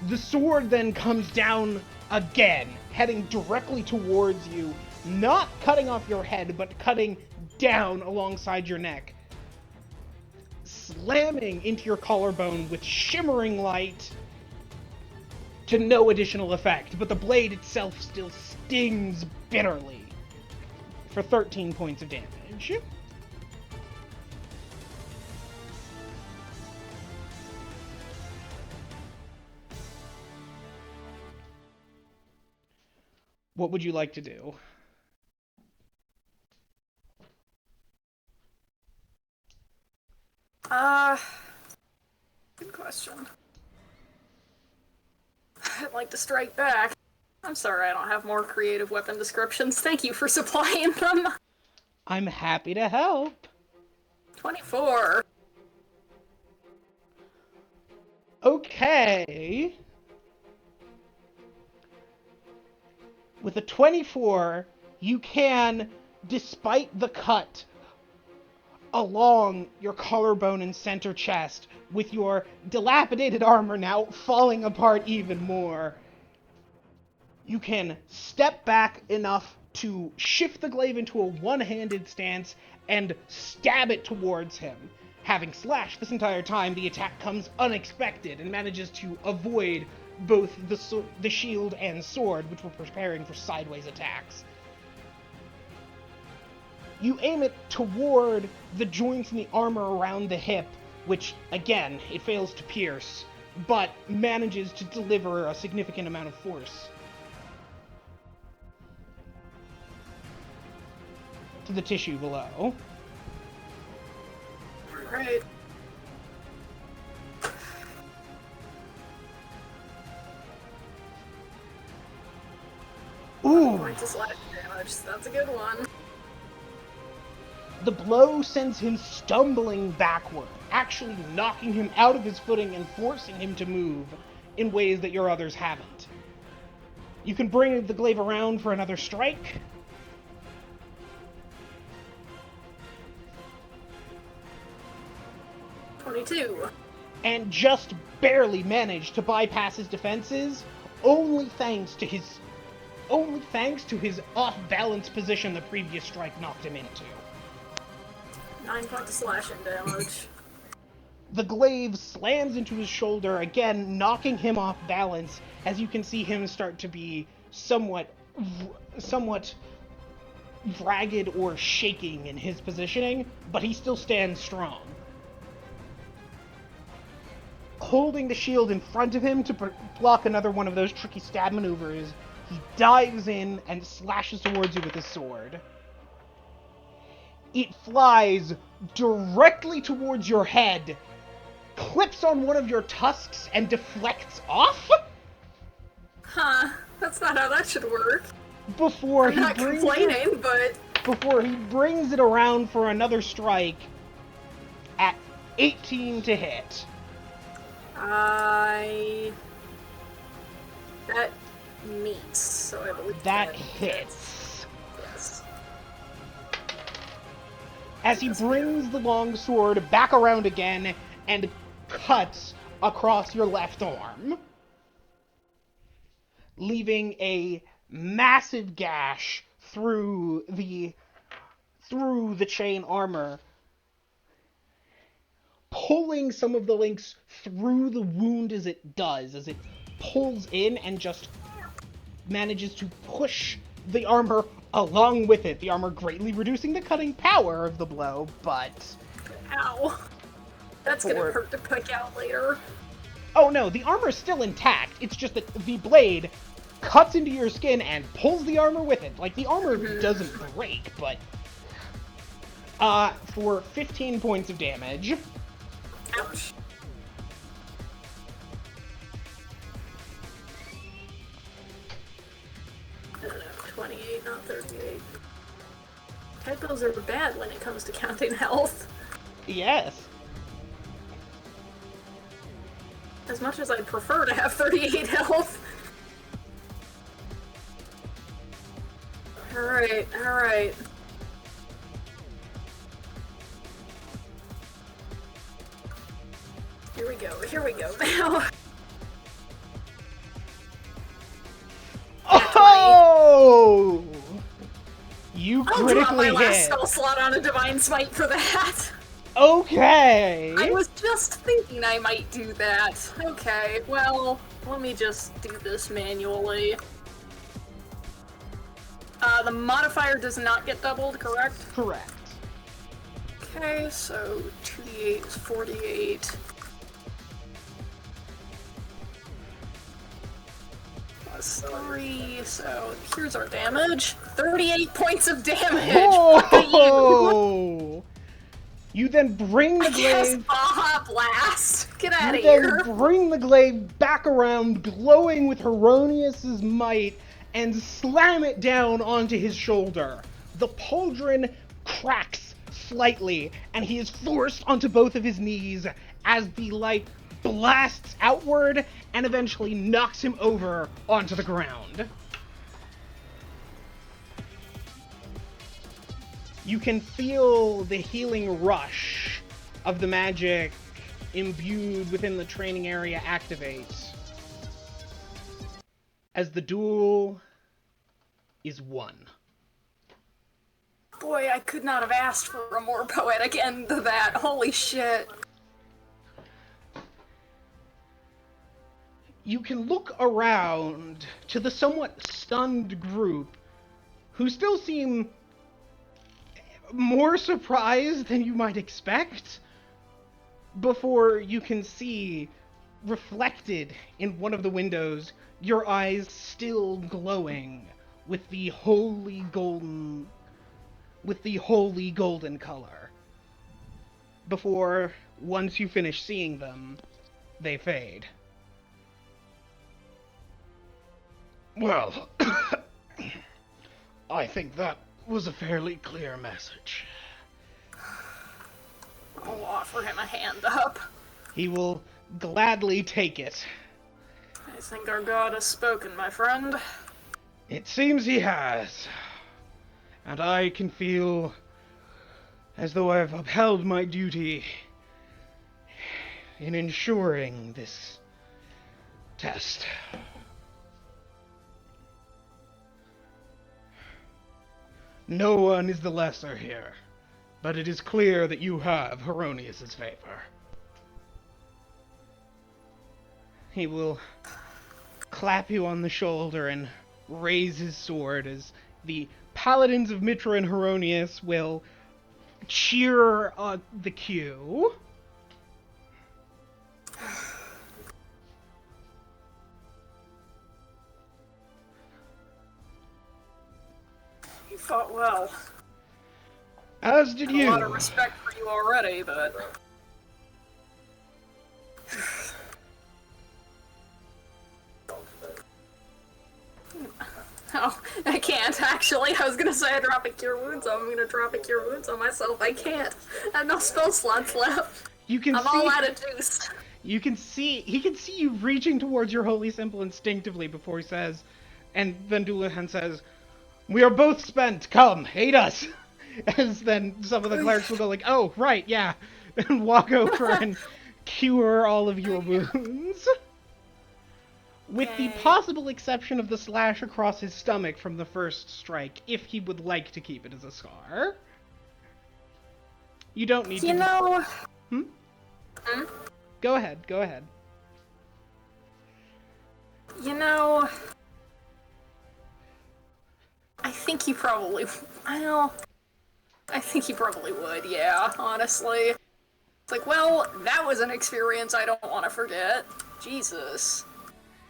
The sword then comes down again, heading directly towards you, not cutting off your head, but cutting down alongside your neck, slamming into your collarbone with shimmering light to no additional effect, but the blade itself still stings bitterly for 13 points of damage. What would you like to do? Good question. I'd like to strike back. I'm sorry I don't have more creative weapon descriptions. Thank you for supplying them. I'm happy to help. 24. Okay. With a 24, you can, despite the cut along your collarbone and center chest, with your dilapidated armor now falling apart even more, you can step back enough to shift the glaive into a one-handed stance and stab it towards him. Having slashed this entire time, the attack comes unexpected and manages to avoid both the shield and sword, which were preparing for sideways attacks. You aim it toward the joints in the armor around the hip, which, again, it fails to pierce, but manages to deliver a significant amount of force to the tissue below. Right. Ooh! Points of slashing damage. That's a good one. The blow sends him stumbling backward, actually knocking him out of his footing and forcing him to move in ways that your others haven't. You can bring the glaive around for another strike. And just barely manage to bypass his defenses, only thanks to his off-balance position the previous strike knocked him into. 9 points of slashing damage. The glaive slams into his shoulder, again knocking him off balance, as you can see him start to be somewhat ragged or shaking in his positioning, but he still stands strong. Holding the shield in front of him to block another one of those tricky stab maneuvers, he dives in and slashes towards you with his sword. It flies directly towards your head, clips on one of your tusks, and deflects off? Huh, that's not how that should work. Before I'm not complaining, but... Before he brings it around for another strike at 18 to hit. That meets, so I believe that hits. Yes. As he brings the long sword back around again and cuts across your left arm, leaving a massive gash through the chain armor, pulling some of the links through the wound as it does, as it pulls in and just manages to push the armor along with it. The armor greatly reducing the cutting power of the blow, but... Ow. That's gonna hurt to pick out later. Oh no, the armor's still intact. It's just that the blade cuts into your skin and pulls the armor with it. Like, the armor doesn't break, but... for 15 points of damage... Ouch. I don't know, 28, not 38. Typos are bad when it comes to counting health. Yes. As much as I'd prefer to have 38 health. Alright, alright. we go. Here we go now. Oh! You I'll drop critically my last hit. spell slot on a Divine Smite for that. Okay. I was just thinking I might do that. Okay, well, let me just do this manually. The modifier does not get doubled, correct? Correct. Okay, so 2d8 is 48. Plus 3, so here's our damage. 38 points of damage! Oh! You then bring the Yes, glaive. Baja Blast! Get out You of then here! bring the glaive back around, glowing with Heronius's might, and slam it down onto his shoulder. The pauldron cracks slightly, and he is forced onto both of his knees as the light blasts outward and eventually knocks him over onto the ground. You can feel the healing rush of the magic imbued within the training area activate as the duel is won. Boy, I could not have asked for a more poetic end to that. Holy shit. You can look around to the somewhat stunned group, who still seem more surprised than you might expect, before you can see, reflected in one of the windows, your eyes still glowing with the holy golden color. Before, once you finish seeing them, they fade. Well, I think that was a fairly clear message. I'll offer him a hand up. He will gladly take it. I think our god has spoken, my friend. It seems he has. And I can feel as though I've upheld my duty in ensuring this test. No one is the lesser here, but it is clear that you have Heronius's favor. He will clap you on the shoulder and raise his sword as the paladins of Mitra and Heronius will cheer the cue. You fought well. As did A lot of you. respect for you already, but... Oh, I can't, actually. I was gonna say I drop a Cure Wounds, I'm gonna drop a Cure Wounds on myself. I can't. I have no spell slots left. You can I'm see. all out of juice. You can see. He can see you reaching towards your holy symbol instinctively before he says, and then Dullahan says, "We are both spent. Come, aid us." As then some of the clerics will go like, "Oh, right, yeah," and walk over and cure all of your wounds. With the Okay. possible exception of the slash across his stomach from the first strike, if he would like to keep it as a scar. You don't need to. You know... Go ahead, go ahead. You know... I think he probably... Well... I think he probably would, yeah, honestly. It's like, well, that was an experience I don't want to forget. Jesus.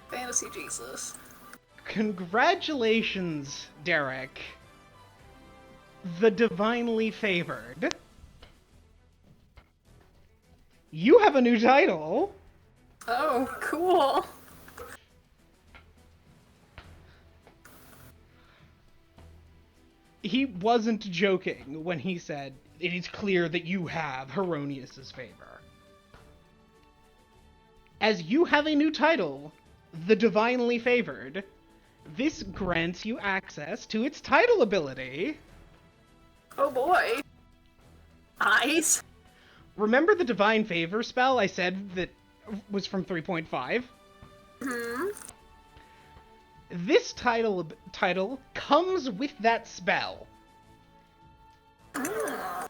Fantasy Jesus. Congratulations, Derek. The Divinely Favored. You have a new title. Oh, cool. He wasn't joking when he said, "It is clear that you have Heronius's favor." As you have a new title, the Divinely Favored, this grants you access to its title ability. Oh boy. Nice. Remember the Divine Favor spell I said that was from 3.5. Hmm. This title comes with that spell. The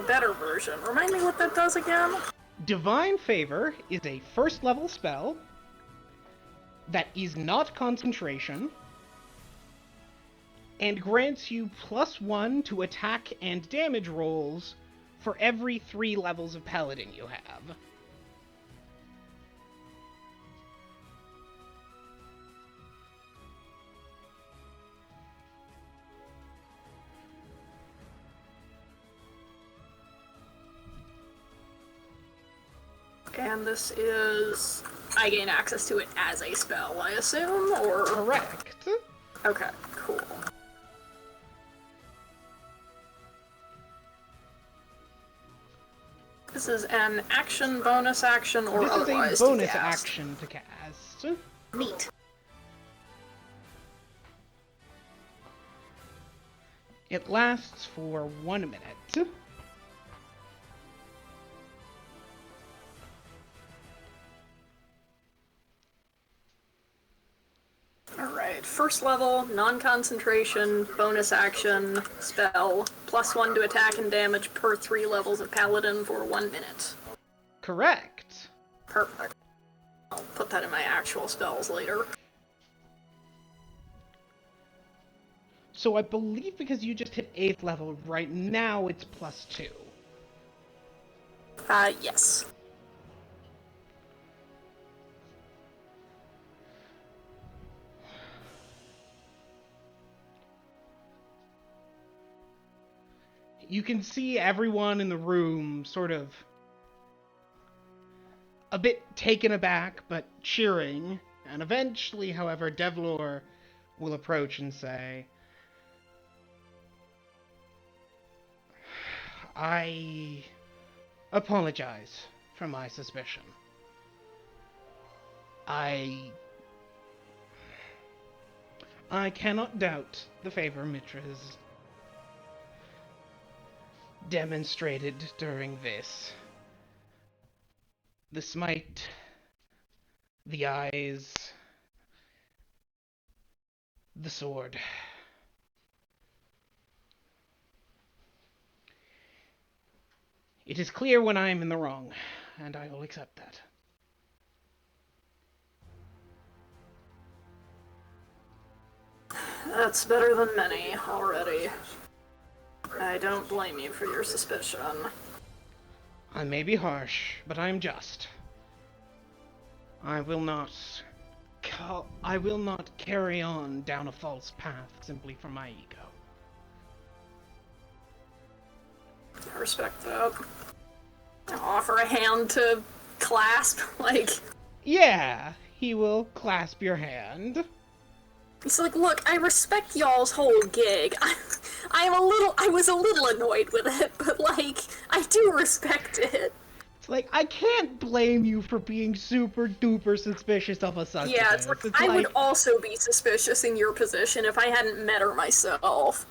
better version. Remind me what that does again? Divine Favor is a first level spell that is not concentration and grants you +1 to attack and damage rolls for every 3 levels of Paladin you have. And this is... I gain access to it as a spell, I assume, or... Correct. Okay, cool. This is an action, bonus action, or This otherwise is a bonus to cast. action to cast. Neat. It lasts for 1 minute. Alright, first level, non-concentration, bonus action, spell, +1 to attack and damage per 3 levels of Paladin for 1 minute. Correct. Perfect. I'll put that in my actual spells later. So I believe because you just hit 8th level, right now it's +2. Yes. You can see everyone in the room sort of a bit taken aback, but cheering. And eventually, however, Devlor will approach and say, I apologize for my suspicion. I cannot doubt the favor Mitra's demonstrated during this. The smite, the eyes, the sword. It is clear when I am in the wrong, and I will accept that. That's better than many already. I don't blame you for your suspicion. I may be harsh, but I am just. I will not carry on down a false path simply for my ego. I respect that. I'll offer a hand to clasp, like... Yeah, he will clasp your hand. He's like, look, I respect y'all's whole gig. I was a little annoyed with it, but, like, I do respect it. It's like, I can't blame you for being super duper suspicious of a suspect. Yeah, it's like, I would also be suspicious in your position if I hadn't met her myself.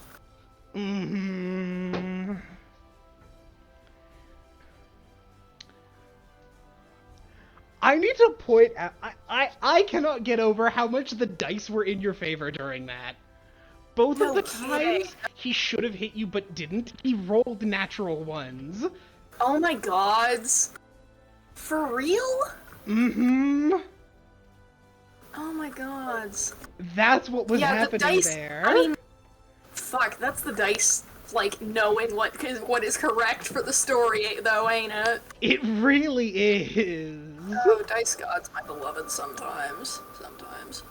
Mm-hmm. I need to point out, I cannot get over how much the dice were in your favor during that. Both of the times he should have hit you but didn't, he rolled natural ones. Oh my gods. For real? Mm-hmm. Oh my gods. That's what was happening the dice, there. I mean, fuck, that's the dice, like, knowing what is correct for the story, though, ain't it? It really is. Oh, dice gods, my beloved, sometimes. Sometimes.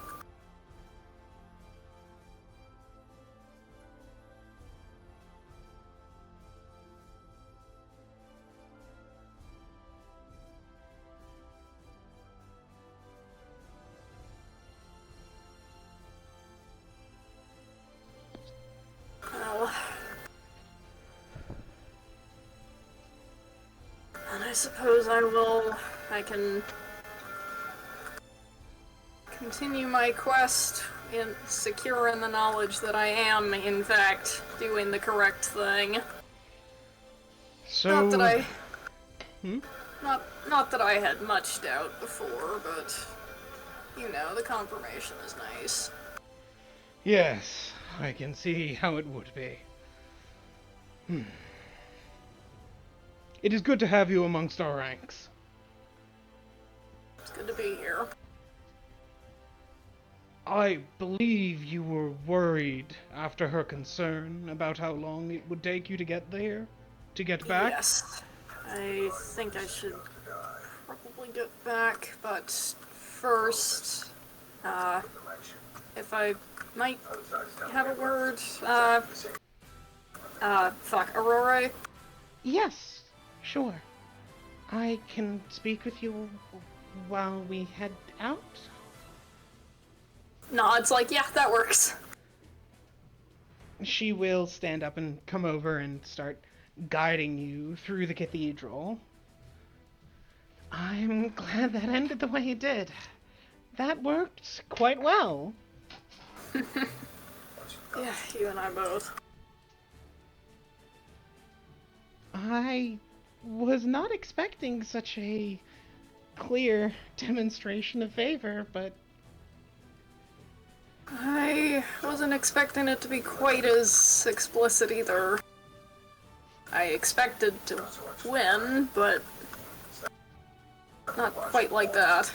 Well... And I suppose I can continue my quest in securing the knowledge that I am, in fact, doing the correct thing. So... Not that I... Not that I had much doubt before, but you know, the confirmation is nice. Yes, I can see how it would be. It is good to have you amongst our ranks. It's good to be here. I believe you were worried after her concern about how long it would take you to get there? To get back? Yes. I think I should probably get back, but first, if I might have a word, Aurora? Yes, sure. I can speak with you while we head out? Nods like, yeah, that works. She will stand up and come over and start guiding you through the cathedral. I'm glad that ended the way it did. That worked quite well. Yeah, you and I both. I was not expecting such a clear demonstration of favor, but I wasn't expecting it to be quite as explicit either. I expected to win, but not quite like that.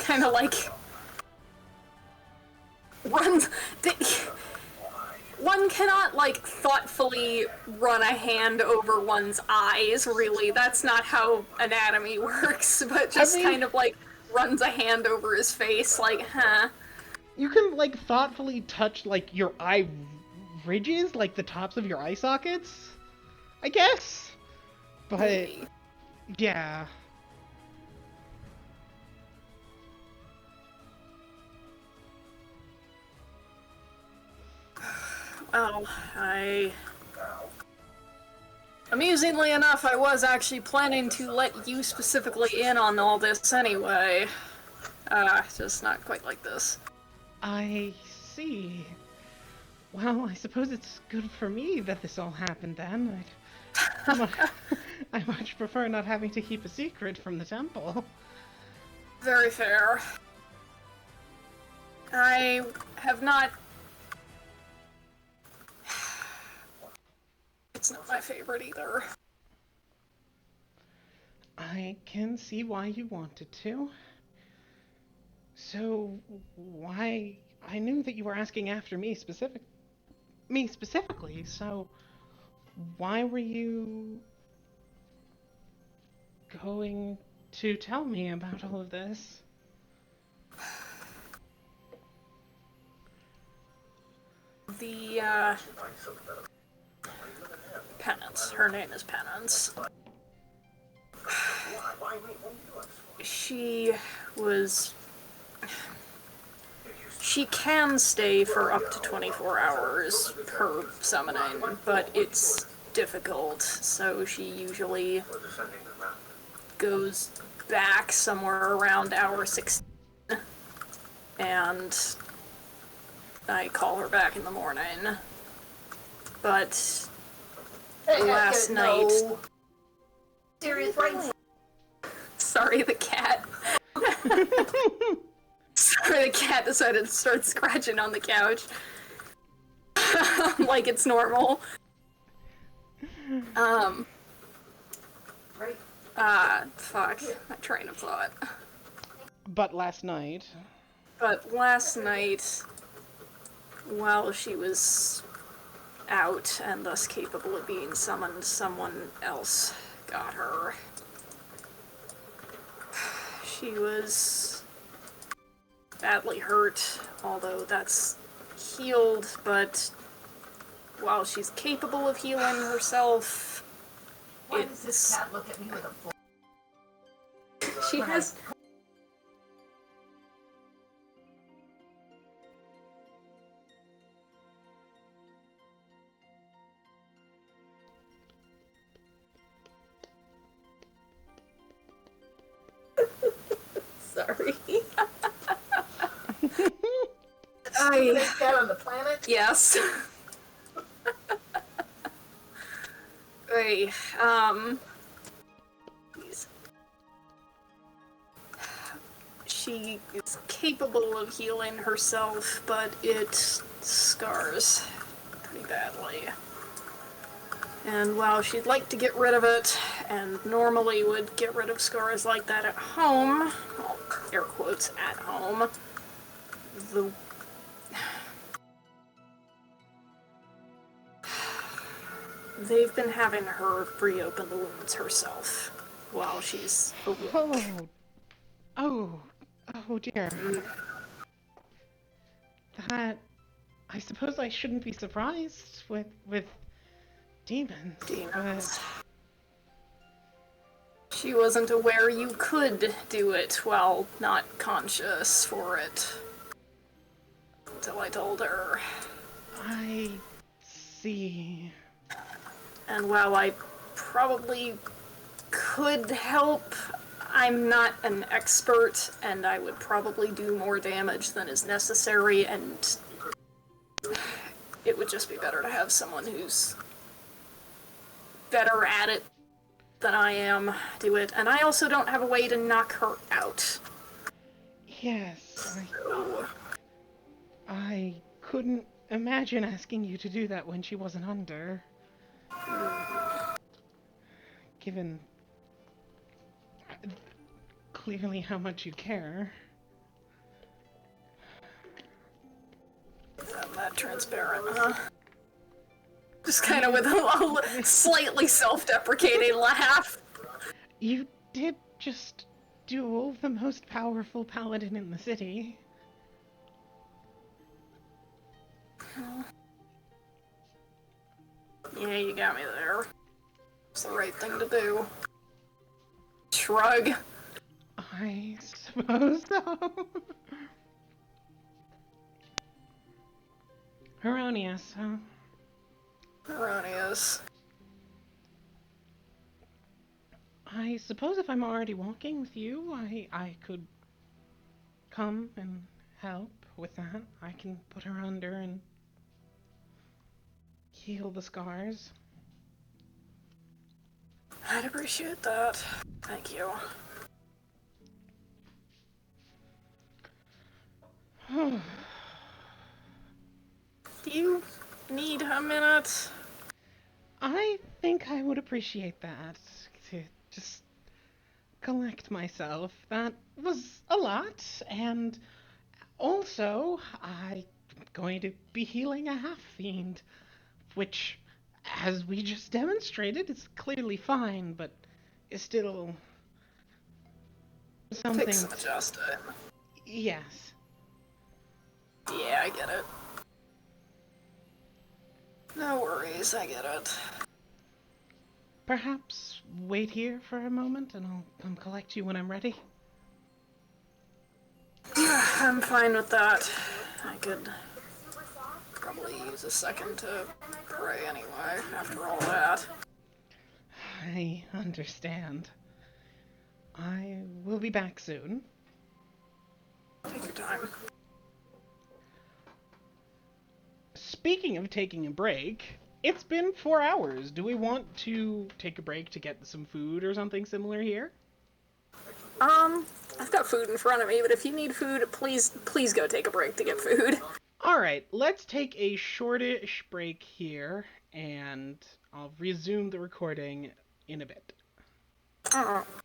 Kind of like one cannot, like, thoughtfully run a hand over one's eyes, really. That's not how anatomy works, but just kind of, like, runs a hand over his face, like, huh. you can, like, thoughtfully touch, like, your eye ridges, like the tops of your eye sockets, I guess? But, Maybe. yeah. Well, amusingly enough, I was actually planning to let you specifically in on all this anyway. Just not quite like this. I see. Well, I suppose it's good for me that this all happened then. I much prefer not having to keep a secret from the temple. Very fair. I have not... It's not my favorite either. I can see why you wanted to. So, why... I knew that you were asking after me specifically, so why were you going to tell me about all of this? The, Penance. Her name is Penance. She was... She can stay for up to 24 hours per summoning, but it's difficult, so she usually goes back somewhere around hour 16, and I call her back in the morning. But last night... Seriously? Sorry, the cat. Sorry, the cat decided to start scratching on the couch. Like it's normal. Fuck. My train of thought. But last night... But last night, while she was out and thus capable of being summoned, someone else got her. She was badly hurt, although that's healed, but while she's capable of healing herself, Why does this cat look at me with a bull? she has... Sorry. Best cat on the planet? Yes. Hey, she is capable of healing herself, but it scars pretty badly. And while she'd like to get rid of it, and normally would get rid of scars like that at home, well, air quotes, at home, they've been having her reopen the wounds herself while she's awake. Oh dear. That, I suppose I shouldn't be surprised with demons. Demons. She wasn't aware you could do it while not conscious for it. Until I told her. I see. And while I probably could help, I'm not an expert, and I would probably do more damage than is necessary, and it would just be better to have someone who's better at it than I am do it. And I also don't have a way to knock her out. Yes, I couldn't imagine asking you to do that when she wasn't under. Given clearly how much you care. I'm not transparent, huh? Just kind of with a slightly self-deprecating laugh. You did just duel the most powerful paladin in the city. Yeah, you got me there. It's the right thing to do. Shrug. I suppose so. Erroneous, huh? Erroneous. I suppose if I'm already walking with you, I could come and help with that. I can put her under and heal the scars. I'd appreciate that. Thank you. Do you need a minute? I think I would appreciate that. To just collect myself. That was a lot, and also I'm going to be healing a half-fiend, which, as we just demonstrated, is clearly fine, but is still something. Takes some adjusting. Yes. Yeah, I get it. No worries, I get it. Perhaps wait here for a moment, and I'll come collect you when I'm ready. I'm fine with that. I could probably use a second to pray anyway, after all that. I understand. I will be back soon. Take your time. Speaking of taking a break, it's been 4 hours. Do we want to take a break to get some food or something similar here? I've got food in front of me, but if you need food, please go take a break to get food. Alright, let's take a shortish break here, and I'll resume the recording in a bit.